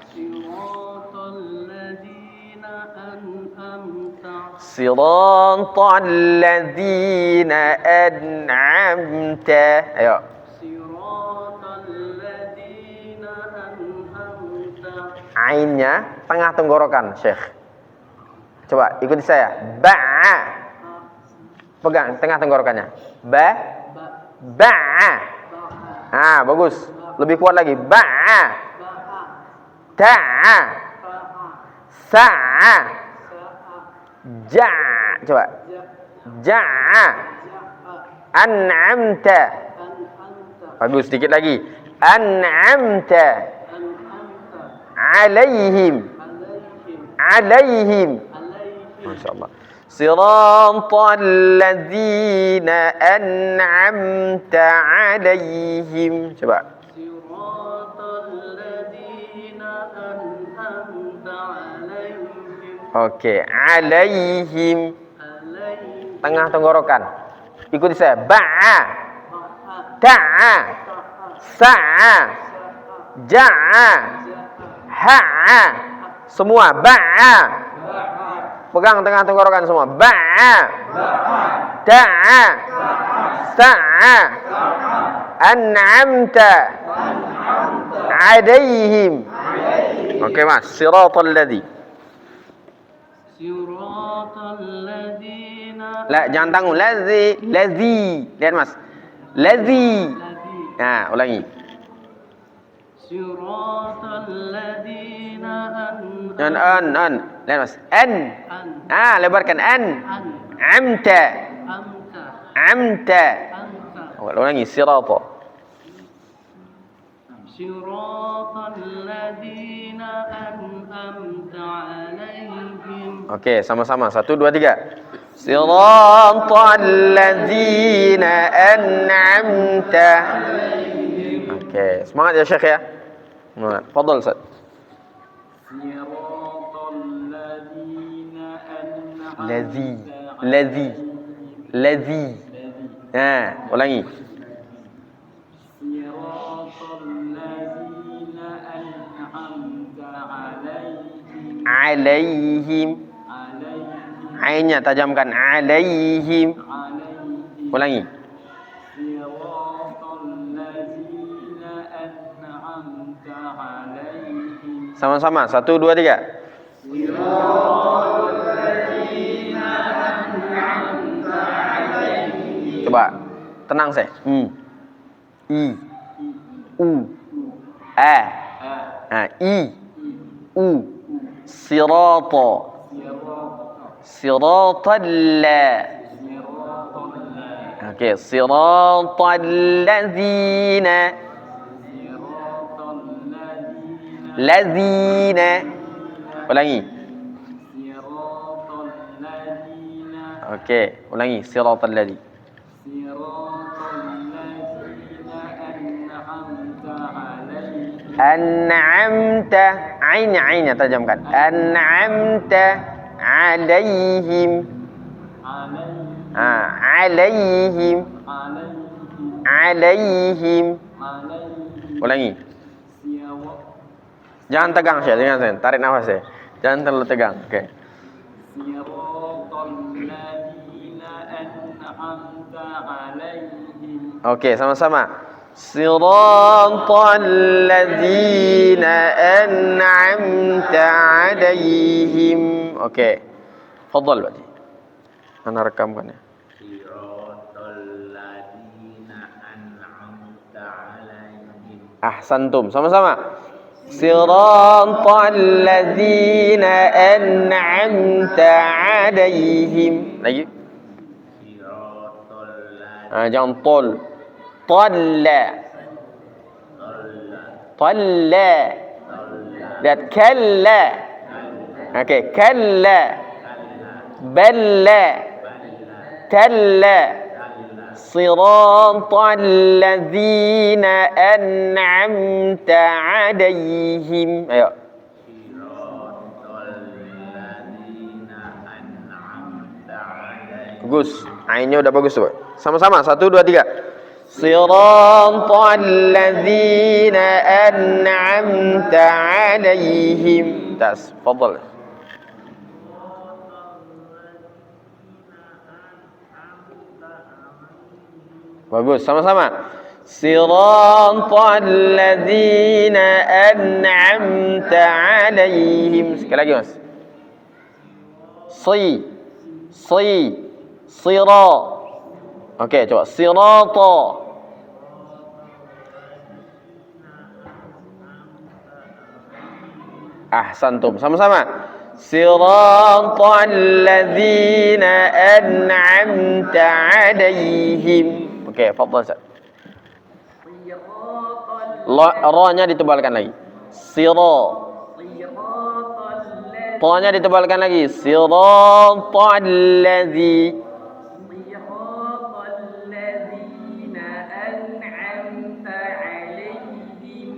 Siratal ladzina an'amta. Siratal ladzina an'amta. Ayo. Siratal ladzina an'amta. Ainnya tengah tenggorokan, Syekh. Coba ikuti saya. Ba'a. Pegang tengah tenggorokannya. Ba'a. Ah, bagus. Lebih kuat lagi. Ba'a. Ta'a. Sa'a. Ja'a. Coba. Ja'a. An'amta. Bagus, sedikit lagi. An'amta. Alaihim. Alaihim. Masya Allah. Siratal ladzina an'amta 'alaihim. Coba. Siratal ladzina an'amta 'alaihim. Oke, 'alaihim. Tengah tenggorokan. Ikuti saya. Ba'a. Ta'a. Sa'a. Ja'a. Ha'a. Semua ba'a. Pegang tengah tenggorokan semua. Ba'a. Ta'a. Sa'a. An'amta. Alaihim. Oke Mas. Siratal ladzi. Siratal ladzina. La, jangan tanggung. Ladzi. Lihat Mas. Ladzi. Nah, ulangi. Siratal ladzina an. Lihat Mas. An. Ah, lebarkan an. Amta. Ulangi. Sirata. Siratal ladzina an'amta 'alaihim. Oke, sama-sama. 1 2 3. Siratal ladzina an'amta. Oke, semangat ya Syekh ya. Semangat. Fadhal Ustaz. Ladzi. Nah, ulangi. Alaihim. Ainnya tajamkan. Alaihim. Ulangi. Sama-sama. 1 2 3. Coba tenang saya. I, u, a, i, u, sirata, siratallah. Oke, siratalladzina, ladzina. Ulangi. Oke, ulangi. Siratalladzi. An'amta, ain tajamkan. An'amta alaihim. Alaihim. Alaihim. Ulangi. Jangan tegang saya, jangan tarik nafas saya. Jangan terlalu tegang. Oke. Oke, sama-sama. Siratal ladzina an'amta alaihim. Oke. Fadhal Pak. Ana rekamkan ya. Siratal ladzina an'amta alaihim. Ahsantum. Sama-sama. Siratal ladzina an'amta alaihim. Lagi. Jangan tol. Talla. Talla. Lihat kalla. Oke, kalla. Balla. Talla. Siratal ladzina an'amta alaihim. Ayo. Bagus. Ainnya udah bagus tuh. Sama-sama. 1, 2, 3. Siratal ladzina an'amta alaihim. Tas. Fadhal. Bagus, sama-sama. Siratal ladzina an'amta alaihim. Sekali lagi, Mas. Sira. Oke, coba sirata. Ahsantum. Sama-sama. Siratal ladzina an'amta alaihim. Oke, fadhal Ustaz. Ra-nya ditebalkan lagi. Sira. Ta-nya ditebalkan lagi. Siratal ladzi.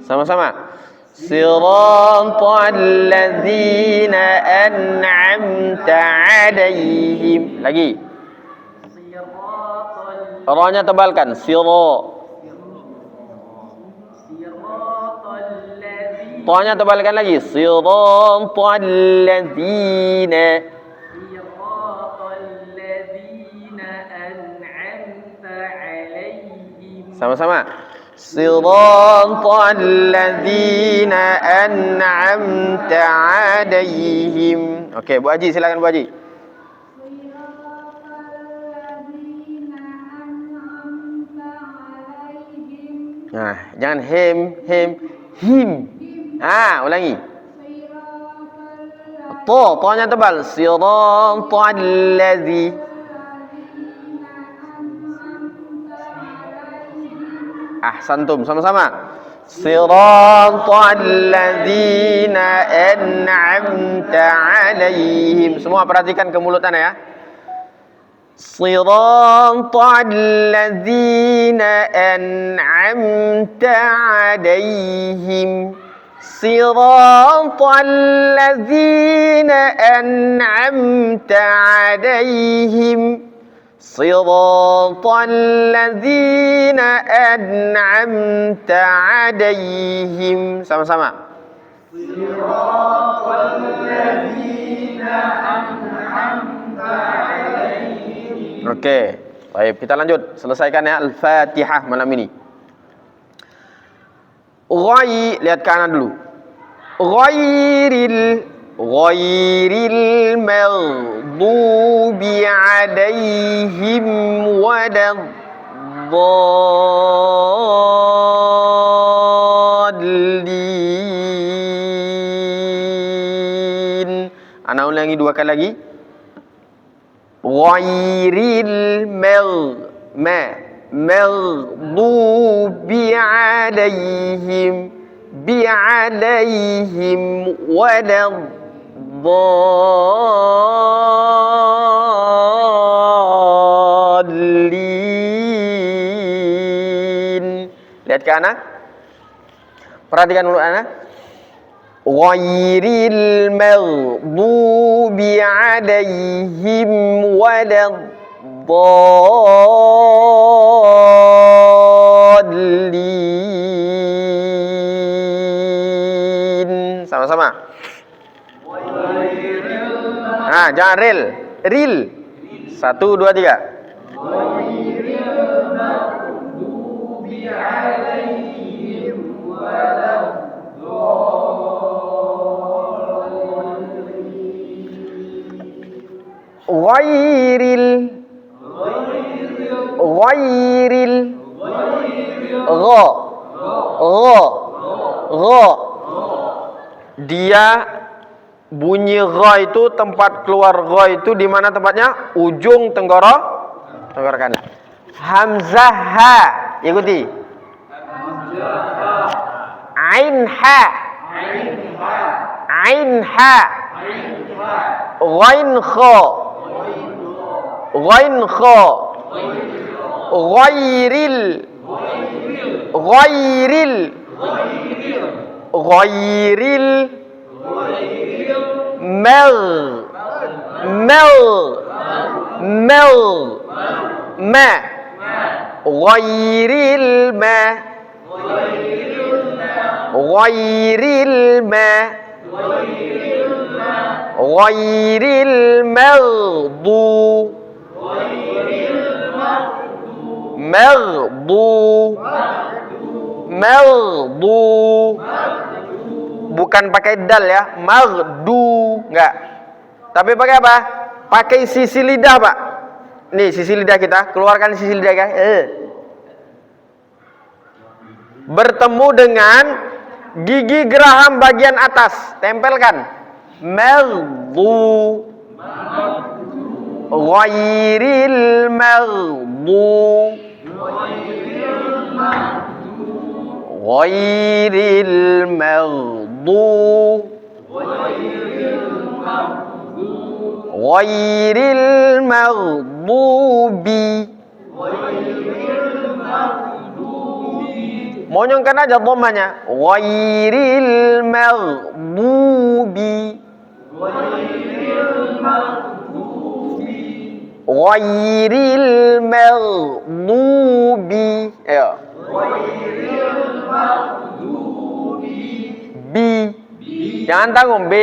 Sama-sama. Siratal ladzina an'amta alaihim. Lagi. Ra-nya tebalkan. Sira. Ta-nya tebalkan lagi. Siratal ladzina. Sama-sama. Siratal ladzina an'amta alaihim. Oke, Bu Haji, silakan Bu Haji. Nah, jangan him. Ulangi. Ta-nya tebal. Siratal ladzi. Ahsantum, sama-sama. Siratal ladzina an'amta alaihim. Semua perhatikan kemulutan ya. Siratal ladzina an'amta alaihim. Siratal ladzina an'amta alaihim. Siratal ladzina an'amta alaihim. Sama-sama. Siratal ladzina an'amta alaihim. Oke, baik, kita lanjut. Selesaikan ya Al-Fatihah malam ini. Lihat kanan dulu. Ghairil maghdubi alaihim walad. Dhallin. Ana ulangi 2 kali lagi. Ghairil maghdubi alaihim waladdallin. Lihat ke anak. Perhatikan dulu anak. Ghairil maghdubi alaihim waladdallin. Sama-sama. Nah, jangan ril. 1, 2, 3. Ghairil gha. Dia bunyi gha itu tempat keluar gha itu di mana tempatnya? Ujung tenggorokan. Hamzah ha, ikuti. Ain ha. Ghain kha. Ghairil ma. Ghairil maghdu. Bukan pakai dal ya, maghdu, enggak. Tapi pakai apa? Pakai sisi lidah, Pak. Nih, sisi lidah kita, keluarkan sisi lidah kita. Bertemu dengan gigi geraham bagian atas, tempelkan. Maghdu. Ghairil maghdu. Ghairil maghdu. Ghairil maghdubi. Monyongkan aja dhammanya. Ghairil maghdubi. Ghairil maghdubi. Ayo. Bi. Jangan tanggung B.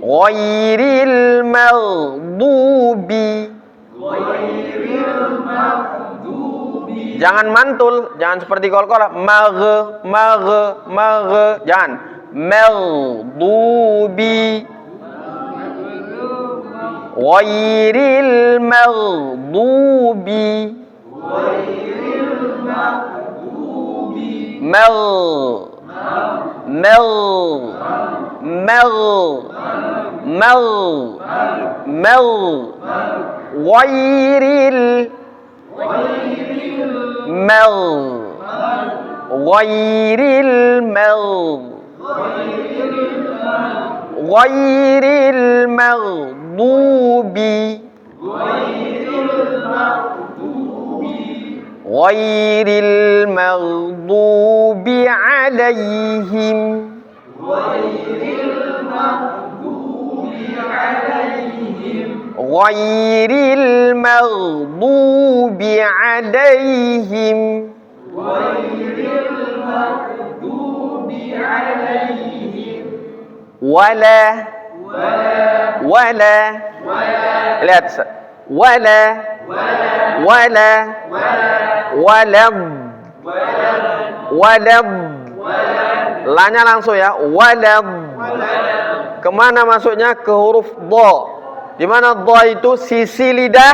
Ghairil maghdubi. Jangan mantul, jangan seperti kol-kol. Jangan. Maghdubi. Ghairil maghdubi. Ghairil maghdubi. Ghairil maghdubi alaihim. Ghairil maghdubi alaihim. Wala. Lihat. Walad. Lanya langsung ya. Walad. Kemana masuknya? Ke huruf dha. Di mana dha itu sisi lidah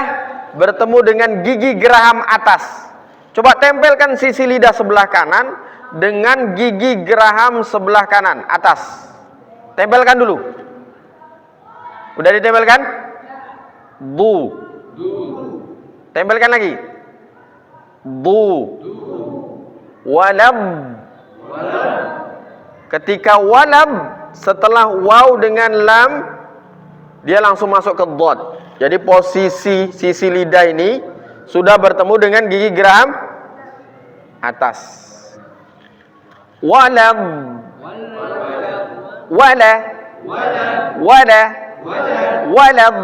bertemu dengan gigi geraham atas. Coba tempelkan sisi lidah sebelah kanan dengan gigi geraham sebelah kanan atas. Tempelkan dulu. Udah ditempelkan? Bu. Tempelkan lagi. Bu. Walab. Ketika walab, setelah waw dengan lam, dia langsung masuk ke dhad. Jadi posisi sisi lidah ini sudah bertemu dengan gigi geraham atas. Walab. Wala. Wala. Walab.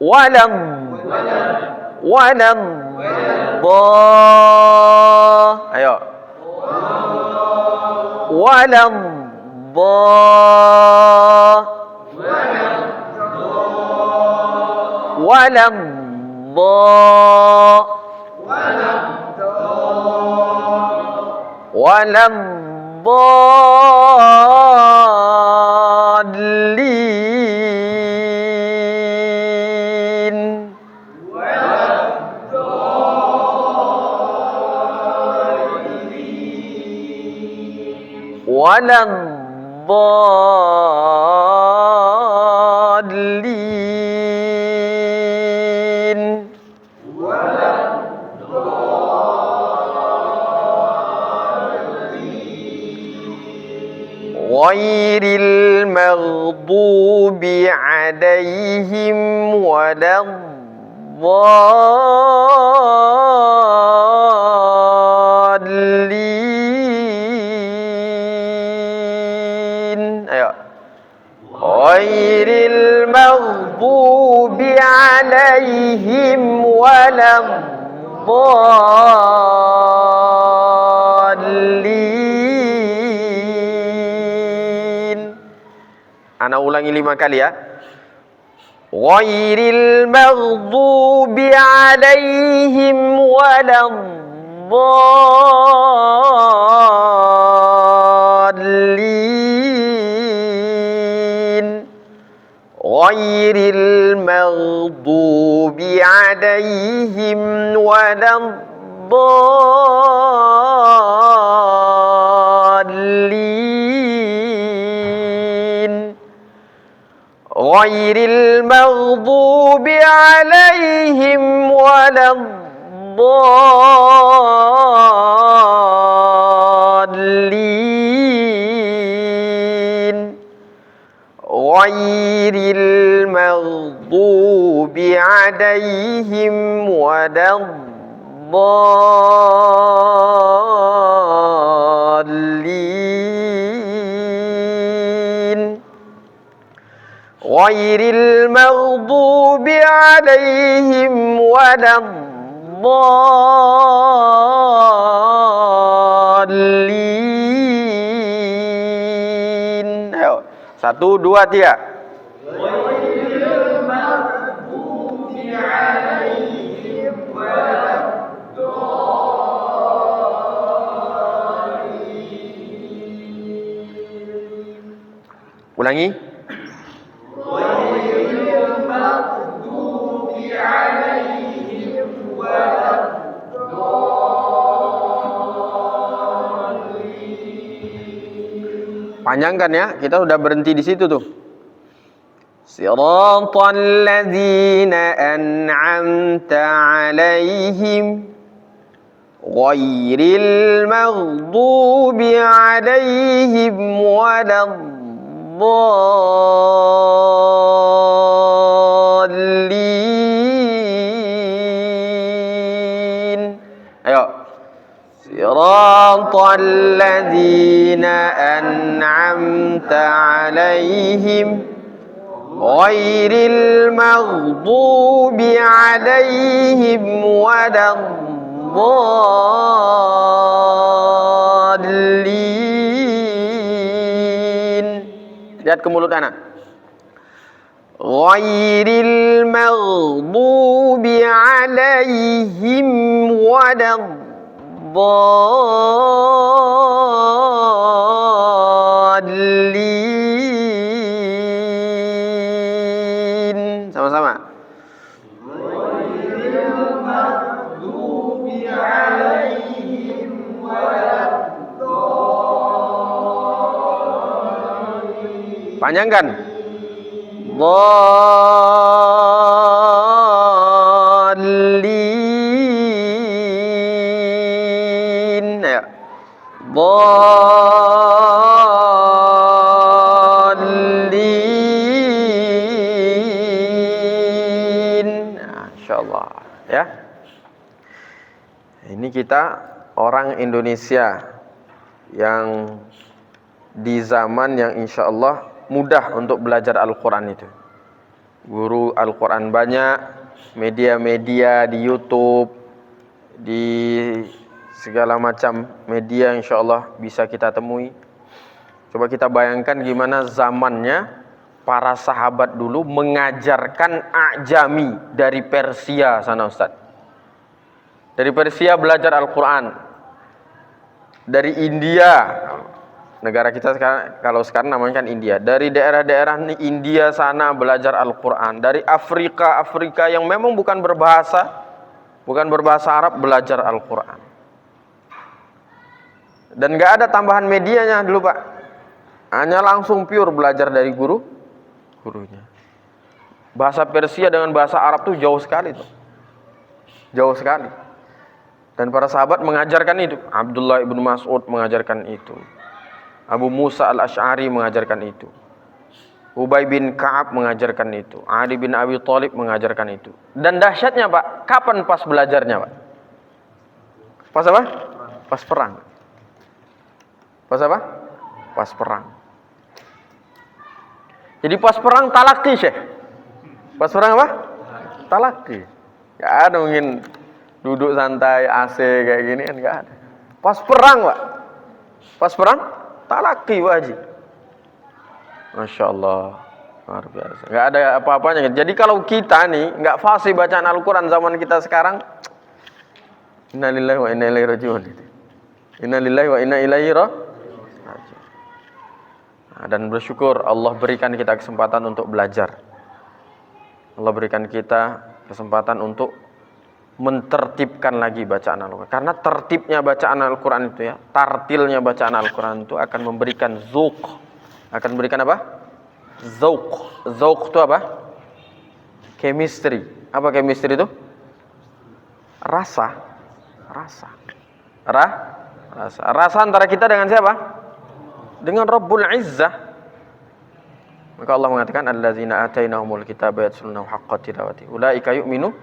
Walab. Walab. Ayo. Walab. Walab. Walab. Dallin. Walab dallin. Ghairil maghdubi alaihim waladdallin. Ayo. Ghairil maghdubi alaihim waladdallin. Ana ulangi 5 kali ya. Ghairil maghdubi alaihim waladdallin. Ghairil maghdubi alaihim waladdallin. Ghairil maghdubi alaihim waladdallin. Ghairil maghdubi alaihim waladdallin. Ghairil maghdubi alaihim waladdallin. Ayo, 1, 2, 3. Ghairil maghdubi alaihim waladdallin. Ulangi. Panjangkan ya, kita udah berhenti di situ tuh. Siratal ladzina an'amta 'alaihim ghairil maghdubi 'alaihim waladdallin. Ayo. Siratal ladzina an'amta 'alaihim ghairil maghdubi 'alaihim waladdallin. Lihat ke mulut anak. Ghairil maghdubi 'alaihim waladdallin. Sama-sama. Ghairil maghdubi Panjangkan. Dhalin. Ya. Dhalin. Nah, insyaallah ya. Ini kita orang Indonesia yang di zaman yang insyaallah mudah untuk belajar Al-Quran itu. Guru Al-Quran banyak, media-media di YouTube, di segala macam media insyaallah bisa kita temui. Coba kita bayangkan gimana zamannya para sahabat dulu mengajarkan ajami dari Persia sana Ustaz. Dari Persia belajar Al-Quran. Dari India, negara kita sekarang, kalau sekarang namanya kan India. Dari daerah-daerah India sana belajar Al-Quran. Dari Afrika yang memang bukan berbahasa Arab belajar Al-Quran. Dan gak ada tambahan medianya dulu Pak. Hanya langsung pure belajar dari gurunya. Bahasa Persia dengan bahasa Arab tuh jauh sekali tuh. Jauh sekali. Dan para sahabat mengajarkan itu. Abdullah ibn Mas'ud mengajarkan itu. Abu Musa al-Ash'ari mengajarkan itu. Ubay bin Ka'ab mengajarkan itu. Ali bin Abi Thalib mengajarkan itu. Dan dahsyatnya Pak, kapan pas belajarnya Pak? Pas apa? Pas perang. Pas apa? Pas perang. Jadi pas perang talaki Syekh. Pas perang apa? Talaki. Gak ada mungkin duduk santai AC kayak gini kan gak ada. Pas perang Pak. Pas perang talaki wajib. Masya Allah, luar biasa. Gak ada apa-apanya. Jadi kalau kita nih gak fasih bacaan Al-Quran zaman kita sekarang, innalillahi wa inna ilaihi raji'un. Innalillahi wa inna ilaihi raji'un. Dan bersyukur Allah berikan kita kesempatan untuk belajar. Allah berikan kita kesempatan untuk mentertibkan lagi bacaan Al-Quran. Karena tertibnya bacaan Al-Quran itu ya, tartilnya bacaan Al-Quran itu akan memberikan zauq. Akan memberikan apa? Zauq. Zauq itu apa? Chemistry. Apa chemistry itu? Rasa. Rasa. Rasa antara kita dengan siapa? Dengan Rabbul Izzah. Maka Allah mengatakan allazina atainahumul kitaba yatlunahu haqqa tilawati ulaika yu'minu.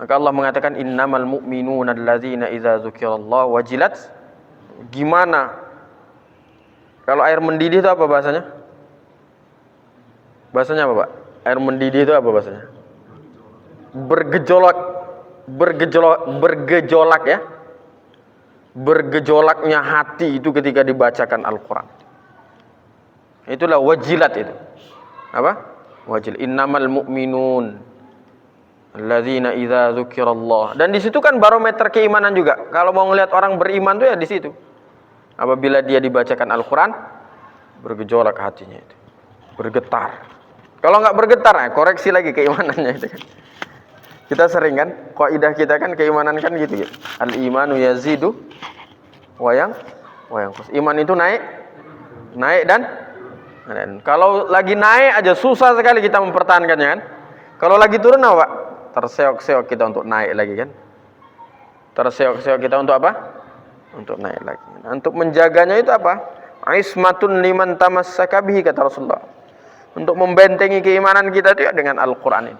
Maka Allah mengatakan innamal mu'minuna allazina idza dzukirallahu wajilat. Gimana kalau air mendidih itu apa bahasanya? Bahasanya apa Pak? Air mendidih itu apa bahasanya? Bergejolak ya. Bergejolaknya hati itu ketika dibacakan Al-Quran. Itulah wajilat itu. Apa? Wajil. Innamal mu'minun alladzina idza dzukirallah. Dan di situ kan barometer keimanan juga. Kalau mau ngelihat orang beriman tuh ya di situ. Apabila dia dibacakan Al-Quran, bergejolak hatinya itu, bergetar. Kalau nggak bergetar, koreksi lagi keimanannya itu kan. Kita sering kan, kaidah kita kan keimanan kan gitu ya. Al-imanu yazidu wayang. Iman itu naik dan kalau lagi naik aja susah sekali kita mempertahankannya kan. Kalau lagi turun apa? Terseok-seok kita untuk naik lagi kan. Terseok-seok kita untuk apa? Untuk naik lagi. Nah, untuk menjaganya itu apa? Ismatun liman tamassaka bihi kata Rasulullah. Untuk membentengi keimanan kita itu ya dengan Al-Qur'an ini.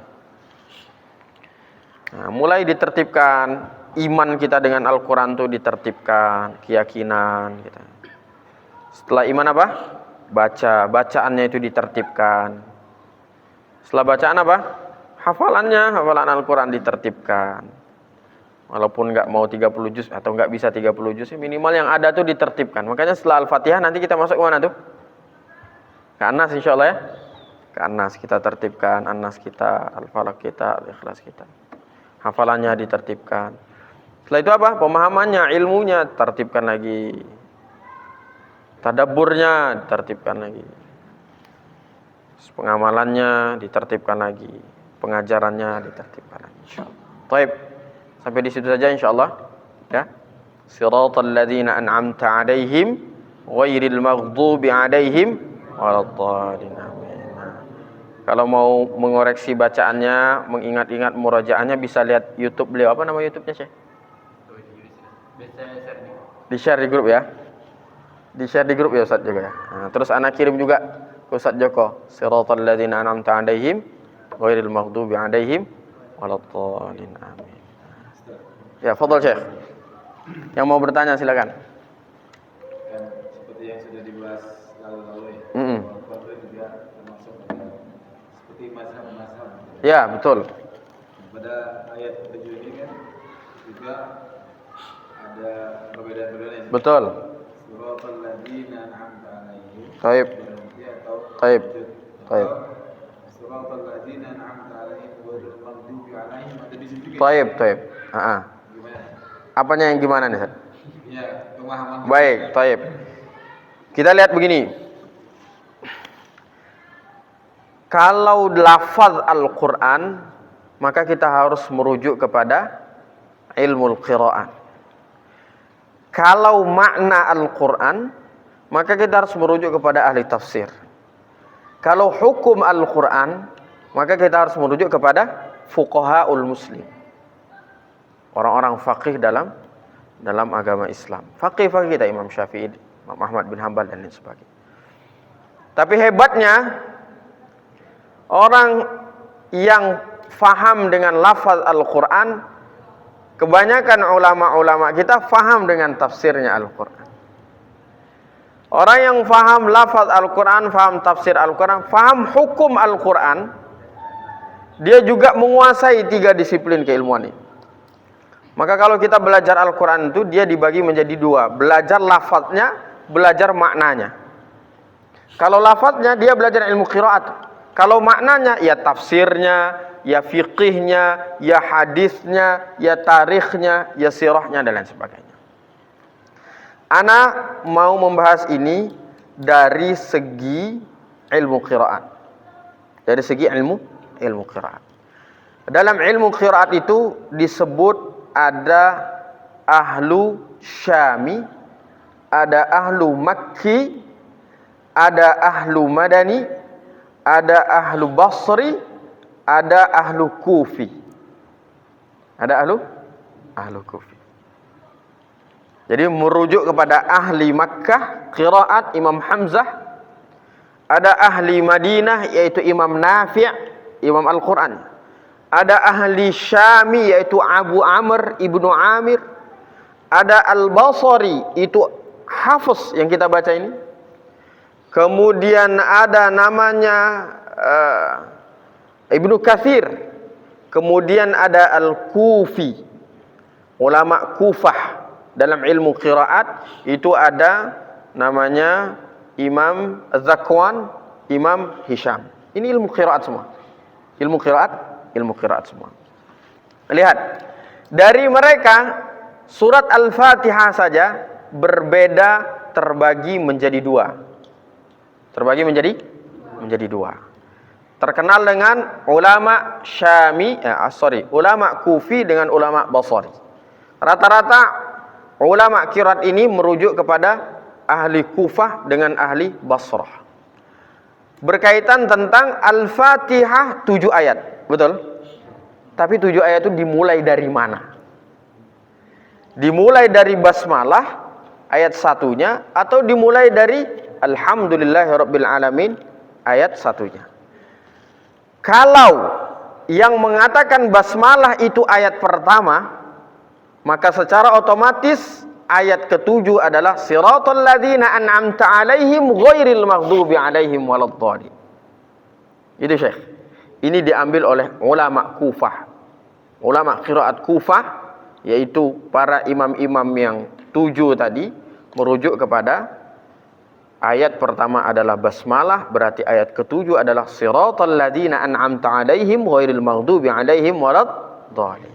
Nah, mulai ditertibkan iman kita dengan Al-Qur'an itu ditertibkan, keyakinan kita. Setelah iman apa? Bacaannya itu ditertibkan. Setelah bacaan apa? Hafalan Al-Qur'an ditertibkan. Walaupun nggak mau 30 juz atau nggak bisa 30 juz, minimal yang ada tuh ditertibkan. Makanya setelah Al-Fatihah nanti kita masuk ke mana tuh? Ke An-Nas insyaallah ya. Ke An-Nas kita tertibkan, An-Nas kita, Al-Falaq kita, Al-Ikhlas kita. Hafalannya ditertibkan. Setelah itu apa? Pemahamannya, ilmunya tertibkan lagi. Tadabburnya ditertibkan lagi. Pengamalannya ditertibkan lagi. Pengajarannya ditertibkan lagi insyaallah. Baik. Sampai di situ saja insyaallah ya. Siratal ladzina an'amta 'alaihim ghairil maghdubi 'alaihim waladdallin. Amin. Nah, kalau mau mengoreksi bacaannya, mengingat-ingat murajaahnya bisa lihat YouTube beliau. Apa nama YouTube-nya, Syekh? Di-share di grup ya. Di-share di grup ya Ustaz juga ya. Nah, terus anak kirim juga ke Ustaz Joko. Siratal ladzina an'amta 'alaihim ghairil maghdubi 'alaihim waladdallin. Amin. Ya, fadhil Syekh. Yang mau bertanya silakan. Kan seperti yang sudah dibahas lalu-lalu ya. Al-Qur'an juga termasuk seperti mazhab-mazhab. Ya, betul. Pada ayat 7 ini kan juga ada perbedaan-perbedaan. Betul. Siratal ladzina an'amta 'alaihim. Taib. Atau Taib. Taib. Siratal ladzina an'amta 'alaihim ghairil maghdubi 'alaihim. Ada di situ. Taib, taib. Gimana? Apanya yang gimana nih, Ustaz? Ya, pemahaman. Baik, taib. Kita lihat begini. Kalau lafaz Al-Qur'an, maka kita harus merujuk kepada ilmu qiraat. Kalau makna Al-Qur'an, maka kita harus merujuk kepada ahli tafsir. Kalau hukum Al-Qur'an, maka kita harus merujuk kepada fuqahaul muslim. Orang-orang faqih dalam agama Islam. Faqih-faqih kita Imam Syafi'i, Imam Ahmad bin Hanbal dan lain sebagainya. Tapi hebatnya orang yang faham dengan lafaz Al-Qur'an, kebanyakan ulama-ulama kita faham dengan tafsirnya Al-Qur'an. Orang yang faham lafaz Al-Qur'an, faham tafsir Al-Qur'an, faham hukum Al-Qur'an, dia juga menguasai 3 disiplin keilmuan ini. Maka kalau kita belajar Al-Quran itu dia dibagi menjadi 2. Belajar lafadznya, belajar maknanya. Kalau lafadznya dia belajar ilmu qiraat. Kalau maknanya ya tafsirnya, ya fiqihnya, ya hadisnya, ya tarikhnya, ya sirahnya dan lain sebagainya. Ana mau membahas ini dari segi ilmu qiraat. Dari segi ilmu qiraat. Dalam ilmu qiraat itu disebut ada ahlu Syami, ada ahlu Makki, ada ahlu Madani, ada ahlu Basri, ada ahlu Kufi. Ada ahlu Kufi. Jadi merujuk kepada ahli Makkah, qiraat Imam Hamzah. Ada ahli Madinah yaitu Imam Nafi', Imam Al-Qur'an. Ada ahli Syami yaitu Abu Amr ibnu Amir. Ada Al-Basri itu Hafiz yang kita baca ini. Kemudian ada namanya Ibnu Katsir. Kemudian ada Al-Kufi, ulama Kufah. Dalam ilmu qiraat itu ada namanya Imam Zakwan, Imam Hisham. Ini ilmu qiraat semua. Ilmu qiraat semua. Lihat, dari mereka surat Al-Fatihah saja berbeda, terbagi menjadi 2. Terbagi menjadi 2. Terkenal dengan ulama Syami, ulama Kufi dengan ulama Basri. Rata-rata ulama qiraat ini merujuk kepada ahli Kufah dengan ahli Basrah. Berkaitan tentang Al-Fatihah 7 ayat. Betul? Tapi 7 ayat itu dimulai dari mana? Dimulai dari basmalah ayat 1-nya atau dimulai dari Alhamdulillahirabbil alamin ayat 1-nya. Kalau yang mengatakan basmalah itu ayat pertama, maka secara otomatis ayat ke-7 adalah siratal ladzina an'amta 'alaihim ghairil maghdubi 'alaihim waladdallin. Itu Syekh. Ini diambil oleh ulama Kufah. Ulama qiraat Kufah, yaitu para imam-imam yang 7 tadi, merujuk kepada ayat pertama adalah basmalah, berarti ayat ke-7 adalah siratal ladzina an'amta 'alaihim ghairil maghdubi 'alaihim waladdallin.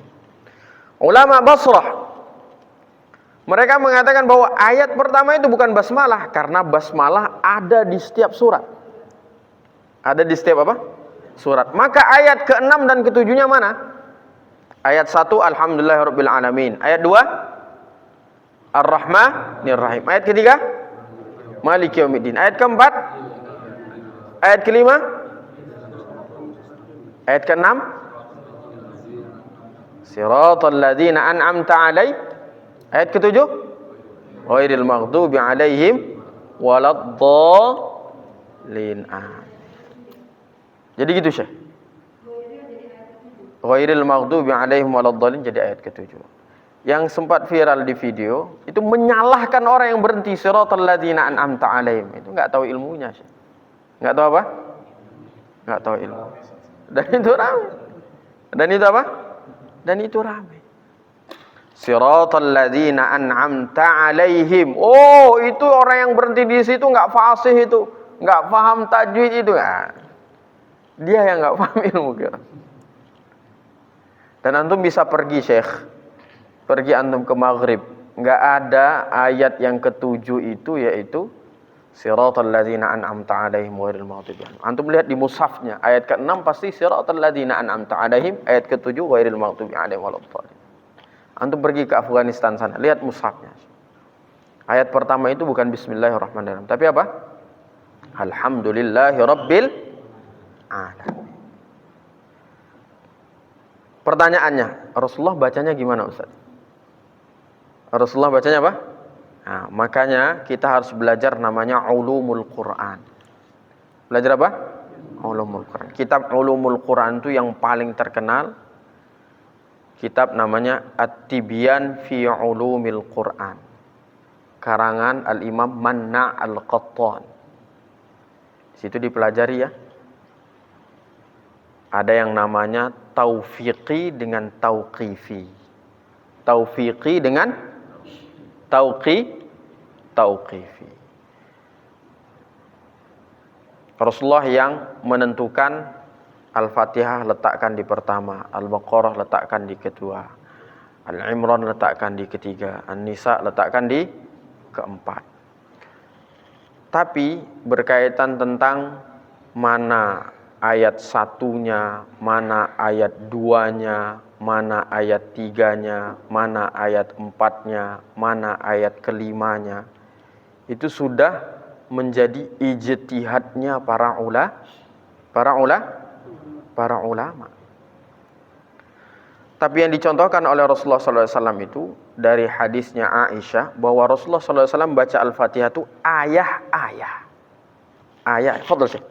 Ulama Basrah, mereka mengatakan bahwa ayat pertama itu bukan basmalah, karena basmalah ada di setiap surat. Ada di setiap apa? Surat. Maka ayat ke-6 dan ke-7-nya mana? Ayat 1 Alhamdulillahirabbil alamin. Ayat 2 Ar-Rahmanir Rahim. Ayat ketiga Maliki yaumiddin. Ayat keempat Ayat kelima? Ayat keenam? Siratal ladzina an'amta alaihim. Ayat ketujuh? Ghairil maghdubi alaihim waladdallin. Jadi gitu, Syekh. Ghairil maghdubi alaihim waladdallin jadi ayat ketujuh. Yang sempat viral di video itu menyalahkan orang yang berhenti siratal ladzina an'amta alaihim. Itu enggak tahu ilmunya, Syekh. Enggak tahu apa? Enggak tahu ilmu. Dan itu ramai. Dan itu apa? Dan itu ramai. Siratal ladzina an'amta alaihim. Oh, itu orang yang berhenti di situ enggak fasih itu, enggak paham tajwid itu. Dia yang enggak paham ilmu kira. Dan antum bisa pergi, Syekh. Pergi antum ke Maghrib, enggak ada ayat yang ketujuh itu, yaitu siratal ladzina an'amta alaihim ghairil maghdubi alaihim. Antum lihat di mushafnya, ayat ke-6 pasti siratal ladzina an'amta alaihim, ayat ke-7 ghairil maghdubi alaihim waladdallin. Antum pergi ke Afghanistan sana, lihat mushafnya. Ayat pertama itu bukan bismillahirrahmanirrahim, tapi apa? Alhamdulillahirabbil alamin. Pertanyaannya, Rasulullah bacanya gimana, Ustaz? Rasulullah bacanya apa? Nah, makanya kita harus belajar namanya ulumul Quran. Belajar apa? Ulumul Quran. Kitab ulumul Quran itu yang paling terkenal. Kitab namanya At-Tibyan fi Ulumil Quran. Karangan Al-Imam Manna' Al-Qattan. Di situ dipelajari ya. Ada yang namanya taufiqi dengan tauqifi. Taufiqi dengan tauqifi. Rasulullah yang menentukan Al-Fatihah letakkan di pertama, Al-Baqarah letakkan di kedua, Al-Imran letakkan di ketiga, An-Nisa letakkan di keempat. Tapi berkaitan tentang mana ayat satunya, mana ayat duanya, mana ayat tiganya, mana ayat empatnya, mana ayat kelimanya, itu sudah menjadi ijtihadnya para ulama. Tapi yang dicontohkan oleh Rasulullah SAW itu dari hadisnya Aisyah bahwa Rasulullah SAW baca Al-Fatihah itu ayah. Fadhil Syekh.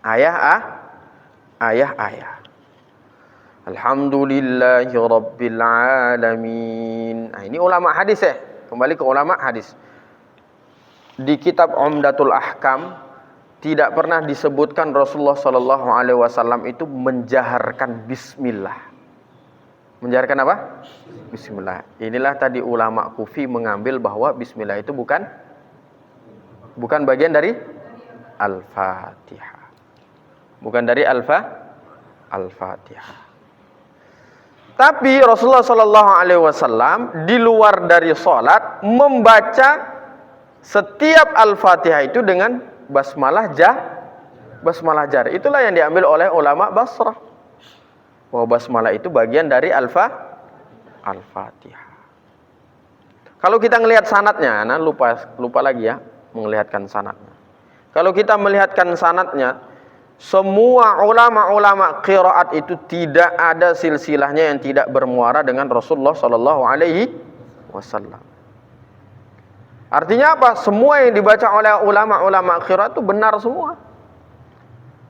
Ayah. Alhamdulillahi Rabbil Alamin. Nah, ini ulama hadis ya. Kembali ke ulama hadis. Di kitab Umdatul Ahkam tidak pernah disebutkan Rasulullah SAW itu menjaharkan bismillah. Menjaharkan apa? Bismillah. Inilah tadi ulama Kufi mengambil bahwa bismillah itu bukan bagian dari Al-Fatihah. Bukan dari Al-Fatihah. Tapi Rasulullah SAW di luar dari sholat membaca setiap Al-Fatihah itu dengan basmalah jar. Itulah yang diambil oleh ulama Basrah. Bahwa basmalah itu bagian dari Al-Fatihah. Kalau kita melihat sanadnya, nah lupa lagi ya melihatkan sanadnya. Kalau kita melihatkan sanadnya, semua ulama-ulama qiraat itu tidak ada silsilahnya yang tidak bermuara dengan Rasulullah SAW. Artinya apa? Semua yang dibaca oleh ulama-ulama qiraat itu benar semua.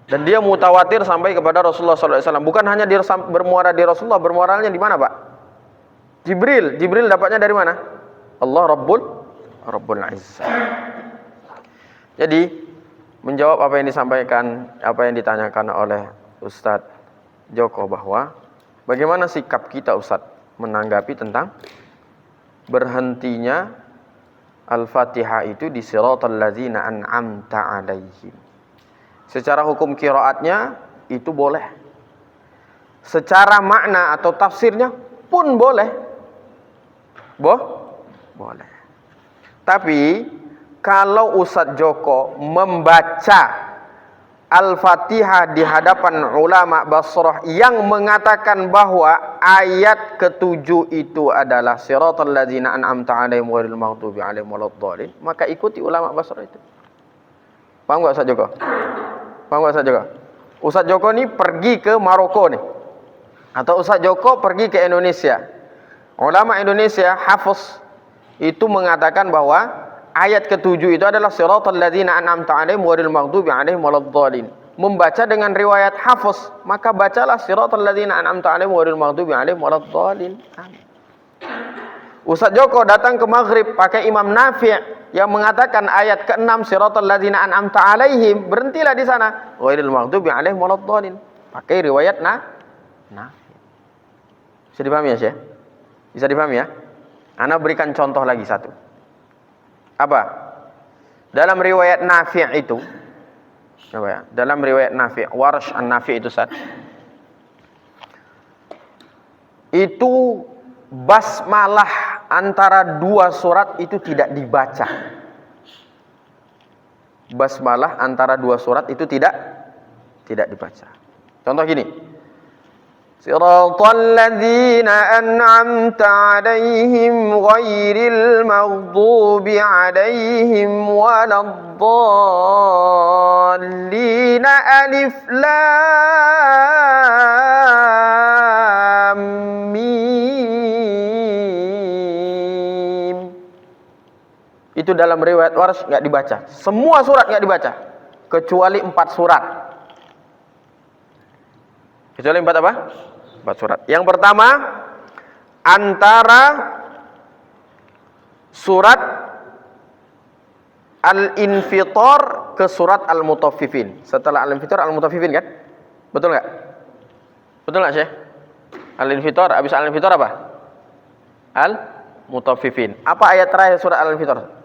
Dan dia mutawatir sampai kepada Rasulullah SAW. Bukan hanya bermuara di Rasulullah, bermuaranya di mana, Pak? Jibril dapatnya dari mana? Allah Rabbul Izzah. Jadi menjawab apa yang disampaikan, apa yang ditanyakan oleh Ustadz Joko bahwa bagaimana sikap kita Ustadz menanggapi tentang berhentinya Al-Fatihah itu di siratal ladzina an'amta alaihim. Secara hukum qiraatnya itu boleh. Secara makna atau tafsirnya pun boleh. Boleh. Tapi kalau Ustadz Joko membaca Al-Fatihah di hadapan ulama Basrah yang mengatakan bahwa ayat ke-7 itu adalah siratal ladzina an'amta 'alaihim ghairil maghdubi 'alaihim waladdallin, maka ikuti ulama Basrah itu. Paham nggak Ustaz Joko? Paham nggak Ustaz Joko? Ustaz Joko nih pergi ke Maroko nih, atau Ustaz Joko pergi ke Indonesia. Ulama Indonesia Hafiz itu mengatakan bahwa ayat ke-7 itu adalah siratal ladzina an'amta 'alaihim ghairil maghdubi 'alaihim waladdallin. Membaca dengan riwayat Hafiz, maka bacalah siratal ladzina an'amta 'alaihim ghairil maghdubi 'alaihim waladdallin. Ustaz Joko datang ke Maghrib pakai Imam Nafi' yang mengatakan ayat ke-6 siratal ladzina an'amta 'alaihim, berhentilah di sana, ghairil maghdubi 'alaihim waladdallin. Pakai riwayat Nafi'. Bisa dipahami ya, Syekh? Bisa dipahami ya? Ana berikan contoh lagi satu. Apa? Dalam riwayat Nafi' itu, apa ya? Dalam riwayat Nafi', Warsh an-Nafi' itu Ustaz. Itu basmalah antara dua surat itu tidak dibaca. Basmalah antara dua surat itu tidak dibaca. Contoh gini. Siratal ladzina an'amta 'alaihim ghairil maghdubi 'alaihim waladdallin. Alif lam mim. Itu dalam riwayat Warsh enggak dibaca. Semua surat enggak dibaca kecuali 4 surat. Kecuali 4 apa? 4 surat. Yang pertama, antara surat Al-Infitar ke surat Al-Mutaffifin. Setelah Al-Infitar, Al-Mutaffifin kan? Betul nggak? Betul nggak, Syekh? Al-Infitar, habis Al-Infitar apa? Al-Mutaffifin. Apa ayat terakhir surat Al-Infitar?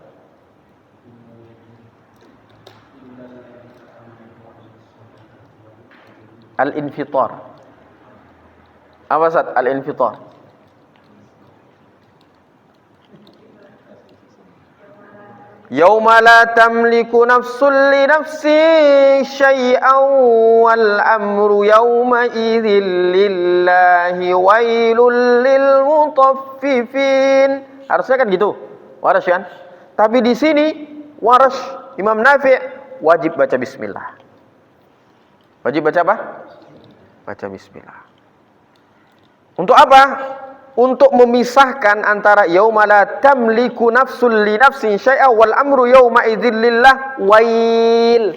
Al-Infitar. Apa Ustaz Al-Infitar? Yauma la tamliku nafsun li nafsin syai'an wal amru yauma idzil lillahi wailul lil mutaffifin. Harusnya kan gitu. Waras kan? Tapi di sini Waras Imam Nafi' wajib baca bismillah. Wajib baca apa? Baca bismillah. Untuk apa? Untuk memisahkan antara yauma la tamliku nafsun li nafsin syai'a wal amru yauma idzil lillah wail.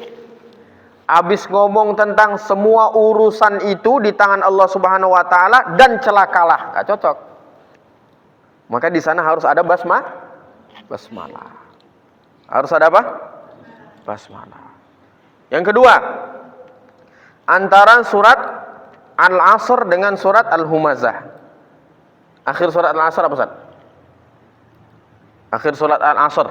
Habis ngomong tentang semua urusan itu di tangan Allah Subhanahu wa taala dan celakalah, enggak cocok. Maka di sana harus ada basmalah. Harus ada apa? Basmalah. Yang kedua, antara surat Al-Asr dengan surat Al-Humazah. Akhir surat Al-Asr apa Ustaz? Akhir surat Al-Asr.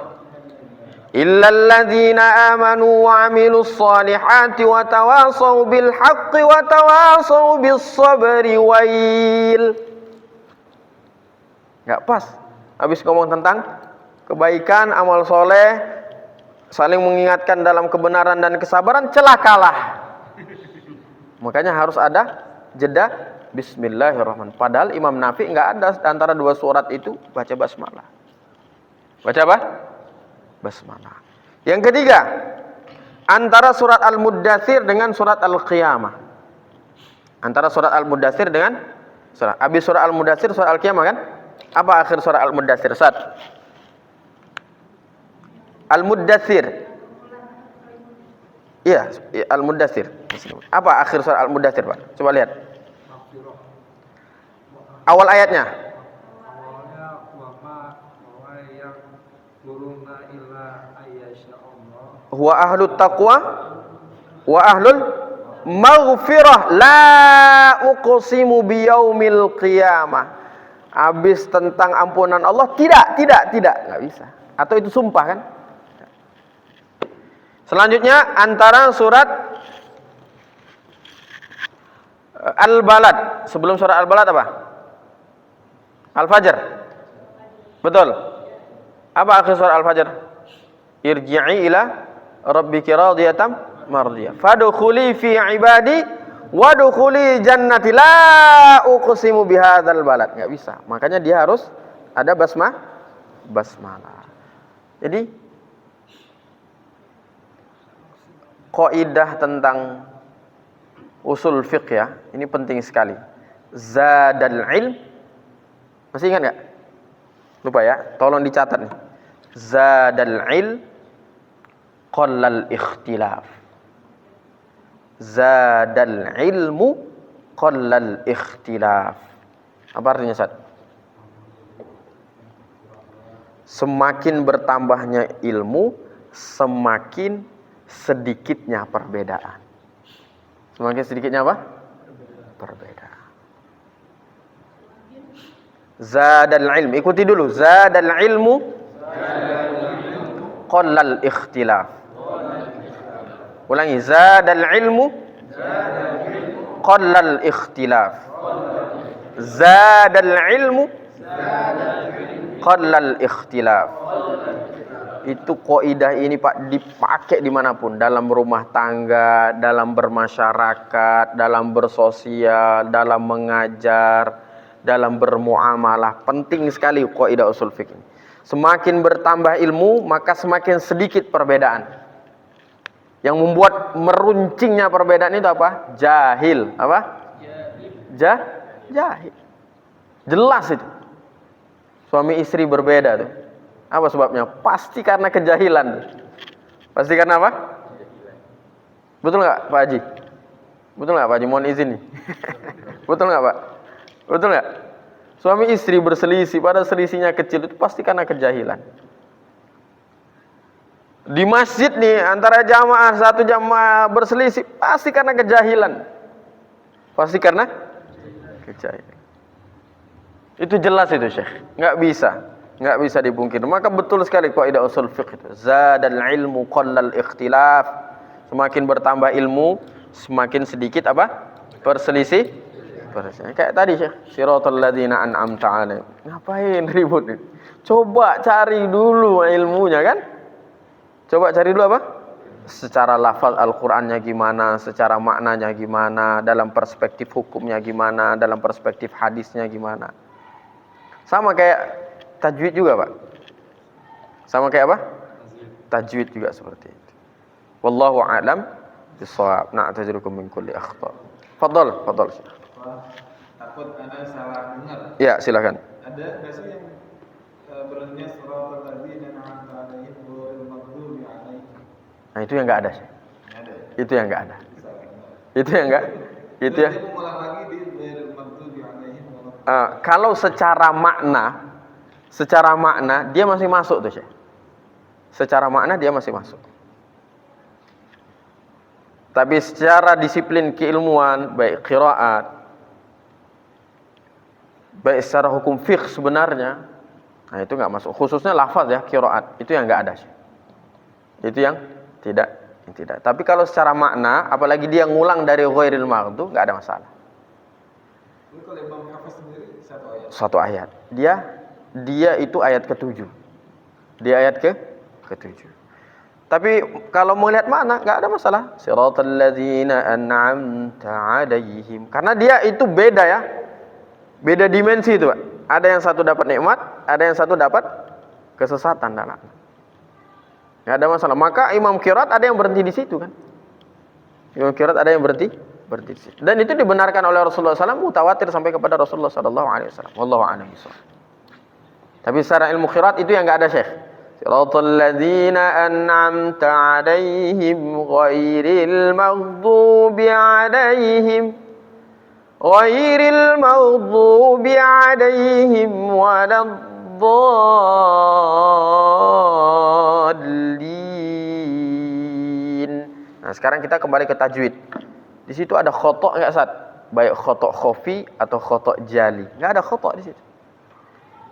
Illal ladzina amanu wa 'amilus solihati wa tawasaw bil haqqi wa tawasaw bis sabri wail. Enggak pas. Habis ngomong tentang kebaikan, amal soleh, saling mengingatkan dalam kebenaran dan kesabaran, celakalah. Makanya harus ada jeda bismillahirrahmanirrahim. Padahal Imam Nafi' enggak ada antara dua surat itu baca basmalah. Baca apa? Basmalah. Yang ketiga, antara surat Al-Muddatsir dengan surat Al-Qiyamah. Antara surat Al-Muddatsir dengan surat habis surat Al-Muddatsir surat Al-Qiyamah kan? Apa akhir surat Al-Muddatsir? Ustaz? Al-Muddatsir. Iya, Al-Muddatsir. Apa akhir surat Al-Muddatsir, Pak? Coba lihat. Awal ayatnya. Awalnya wa yang turuna illa ayyasha'allah. Huwa ahlut taqwa wa ahlul maghfirah la uqsimu biyaumil qiyamah. Habis tentang ampunan Allah, tidak, enggak bisa. Atau itu sumpah kan? Selanjutnya antara surat Al-Balad, sebelum surat Al-Balad apa? Al-Fajr. Betul. Apa akhir surat Al-Fajr? Irji'i ila rabbiki radiyatan mardiyah. Fadkhuli fi ibadi wadkhuli jannati la uqsimu bihadzal balad. Enggak bisa. Makanya dia harus ada basmalah. Jadi kaidah tentang usul fiqh ya, ini penting sekali. Zadal ilm, masih ingat nggak? Lupa ya, tolong dicatat nih. Zadal ilm qallal ikhtilaf. Zadal ilmu qallal ikhtilaf. Apa artinya, Ustaz? Semakin bertambahnya ilmu, semakin sedikitnya perbedaan. Semakin sedikitnya apa? Perbedaan. Zadal ilm, ikuti dulu. Zadal ilmu qallal ikhtilaf. Ulangi. Zadal ilmu qallal ikhtilaf. Zadal ilmu qallal ikhtilaf. Itu kaidah ini Pak dipakai dimanapun, dalam rumah tangga, dalam bermasyarakat, dalam bersosial, dalam mengajar, dalam bermuamalah. Penting sekali kaidah usul fikih. Semakin bertambah ilmu, maka semakin sedikit perbedaan. Yang membuat meruncingnya perbedaan itu apa? Jahil. Apa? Jahil. Jelas itu. Suami istri berbeda tuh. Apa sebabnya? Pasti karena kejahilan. Pasti karena apa? Betul nggak Pak Haji? Betul nggak Pak Haji? Mohon izin nih. Betul nggak Pak? Betul nggak? Suami istri berselisih, pada selisihnya kecil itu pasti karena kejahilan. Di masjid nih, antara jamaah satu jamaah berselisih, pasti karena kejahilan. Pasti karena kejahilan. Itu jelas itu Syekh. Nggak bisa dipungkiri. Maka betul sekali kaidah usul fiqh itu. Zadal ilmu qallal ikhtilaf. Semakin bertambah ilmu, semakin sedikit apa? Perselisih. Kayak tadi Syekh, siratal ladzina an'amta 'alaihim. Ngapain ribut nih? Coba cari dulu ilmunya kan? Coba cari dulu apa? Secara lafaz Al-Qur'annya gimana, secara maknanya gimana, dalam perspektif hukumnya gimana, dalam perspektif hadisnya gimana. Sama kayak tajwid juga, Pak. Sama kayak apa? Tajwid juga seperti itu. Wallahu a'lam bishawab. Na'tazirukum min kulli akhta. Fadhal. Takut ada salah dengar. Ya, silakan. Ada nggak sih yang berarti siratal ladzina an'amta 'alaihim ghairil maghdubi 'alaihim? Nah, itu yang enggak ada. Ada. Itu yang enggak ada. Itu yang enggak. Itu ya. Dia mengulang lagi di ghairil maghdubi 'alaihim. Kalau secara makna dia masih masuk tuh, Syekh. Secara makna dia masih masuk. Tapi secara disiplin keilmuan, baik qiraat, baik secara hukum fiqh sebenarnya, nah itu enggak masuk. Khususnya lafaz ya, qiraat, itu yang enggak ada, Syekh. Itu yang tidak. Tapi kalau secara makna, apalagi dia ngulang dari ghairil maghdub, enggak ada masalah. Ini kalau Imam Hafiz sendiri Satu ayat. Dia itu ayat ke-7. Dia ayat ke-7. Tapi kalau melihat makna enggak ada masalah. Siratal ladzina an'amta 'alaihim. Karena dia itu beda ya. Beda dimensi itu, Pak. Ada yang satu dapat nikmat, ada yang satu dapat kesesatan dan laknat. Enggak ada masalah. Maka Imam Qiraat ada yang berhenti di situ kan. Imam Qiraat ada yang berhenti di situ. Dan itu dibenarkan oleh Rasulullah SAW, mutawatir sampai kepada Rasulullah SAW. Wallahu a'lam bishawab. Tapi secara ilmu qiraat itu yang enggak ada, Syekh. Siratal ladzina an'amta 'alaihim ghairil maghdubi 'alaihim waladdallin. Nah, sekarang kita kembali ke tajwid. Di situ ada khotok enggak, Ustaz? Baik khotok khafi atau khotok jali. Enggak ada khotok di situ.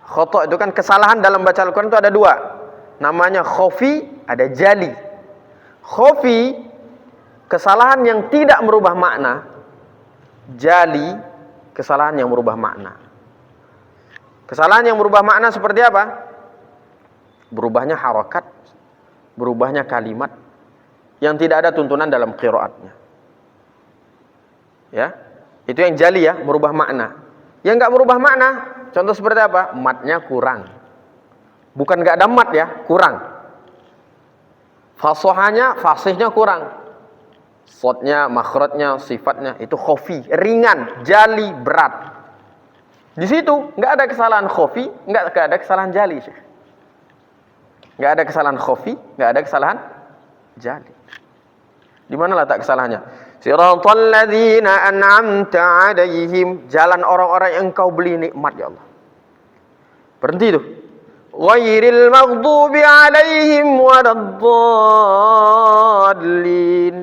Khotok itu kan kesalahan dalam baca Al-Quran itu ada dua. Namanya khafi, ada jali. Khafi, kesalahan yang tidak merubah makna. Jali, kesalahan yang merubah makna. Kesalahan yang merubah makna seperti apa? Berubahnya harakat, berubahnya kalimat yang tidak ada tuntunan dalam qiraatnya. Ya, itu yang jali ya, merubah makna. Yang enggak merubah makna, contoh seperti apa? Matnya kurang. Bukan enggak ada mat ya, kurang. Fasihnya kurang. Sodnya, makhrajnya, sifatnya itu khofi, ringan, jali, berat. Di situ nggak ada kesalahan khofi, nggak ada kesalahan jali, Syekh. Nggak ada kesalahan khofi, nggak ada kesalahan jali. Di mana letak kesalahannya? Siratal ladzina an'amta 'alaihim, jalan orang-orang yang Engkau beri nikmat ya Allah. Berhenti itu. Ghairil maghdubi 'alaihim waladdallin.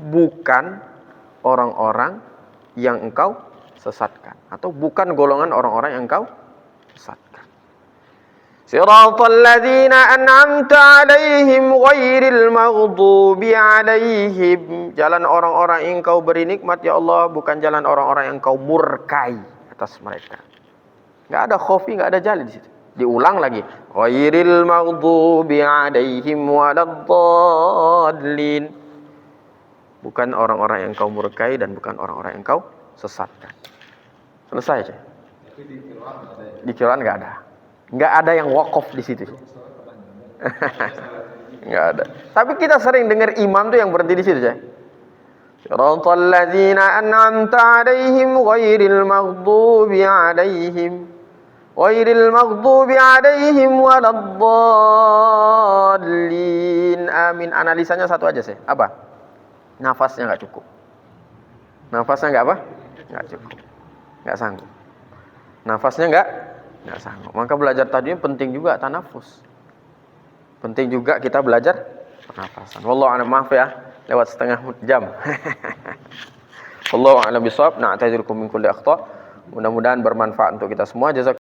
Bukan orang-orang yang Engkau sesatkan atau bukan golongan orang-orang yang Engkau sesatkan. Siratal ladzina an'amta 'alaihim ghairil maghdubi 'alaihim. Jalan orang-orang yang Engkau beri nikmat ya Allah, bukan jalan orang-orang yang Engkau murkai atas mereka. Enggak ada khofi, enggak ada jali di situ. Diulang lagi. Ghairil maghdubi 'alaihim waladdallin. Bukan orang-orang yang Engkau murkai dan bukan orang-orang yang Engkau sesatkan. Selesai, Cik. Tapi di Quran ada ya? Di Quran enggak ada. Enggak ada yang waqaf di situ. Enggak ada. Tapi kita sering dengar imam tuh yang berhenti di situ, Cik. Siratal ladzina an'amta 'alaihim ghairil maghdubi 'alaihim waladdallin. Amin. Analisanya satu aja, sih. Apa? Nafasnya enggak cukup. Nafasnya enggak apa? Enggak cukup. Enggak sanggup. Nafasnya enggak sanggup. Maka belajar tajwid penting juga tanafus. Penting juga kita belajar pernafasan. Wallahu a'lam, maaf ya, lewat setengah jam. Wallahu a'lam bishawab. Na'tadzirukum min kulli akhta. Mudah-mudahan bermanfaat untuk kita semua. Jazakumullah.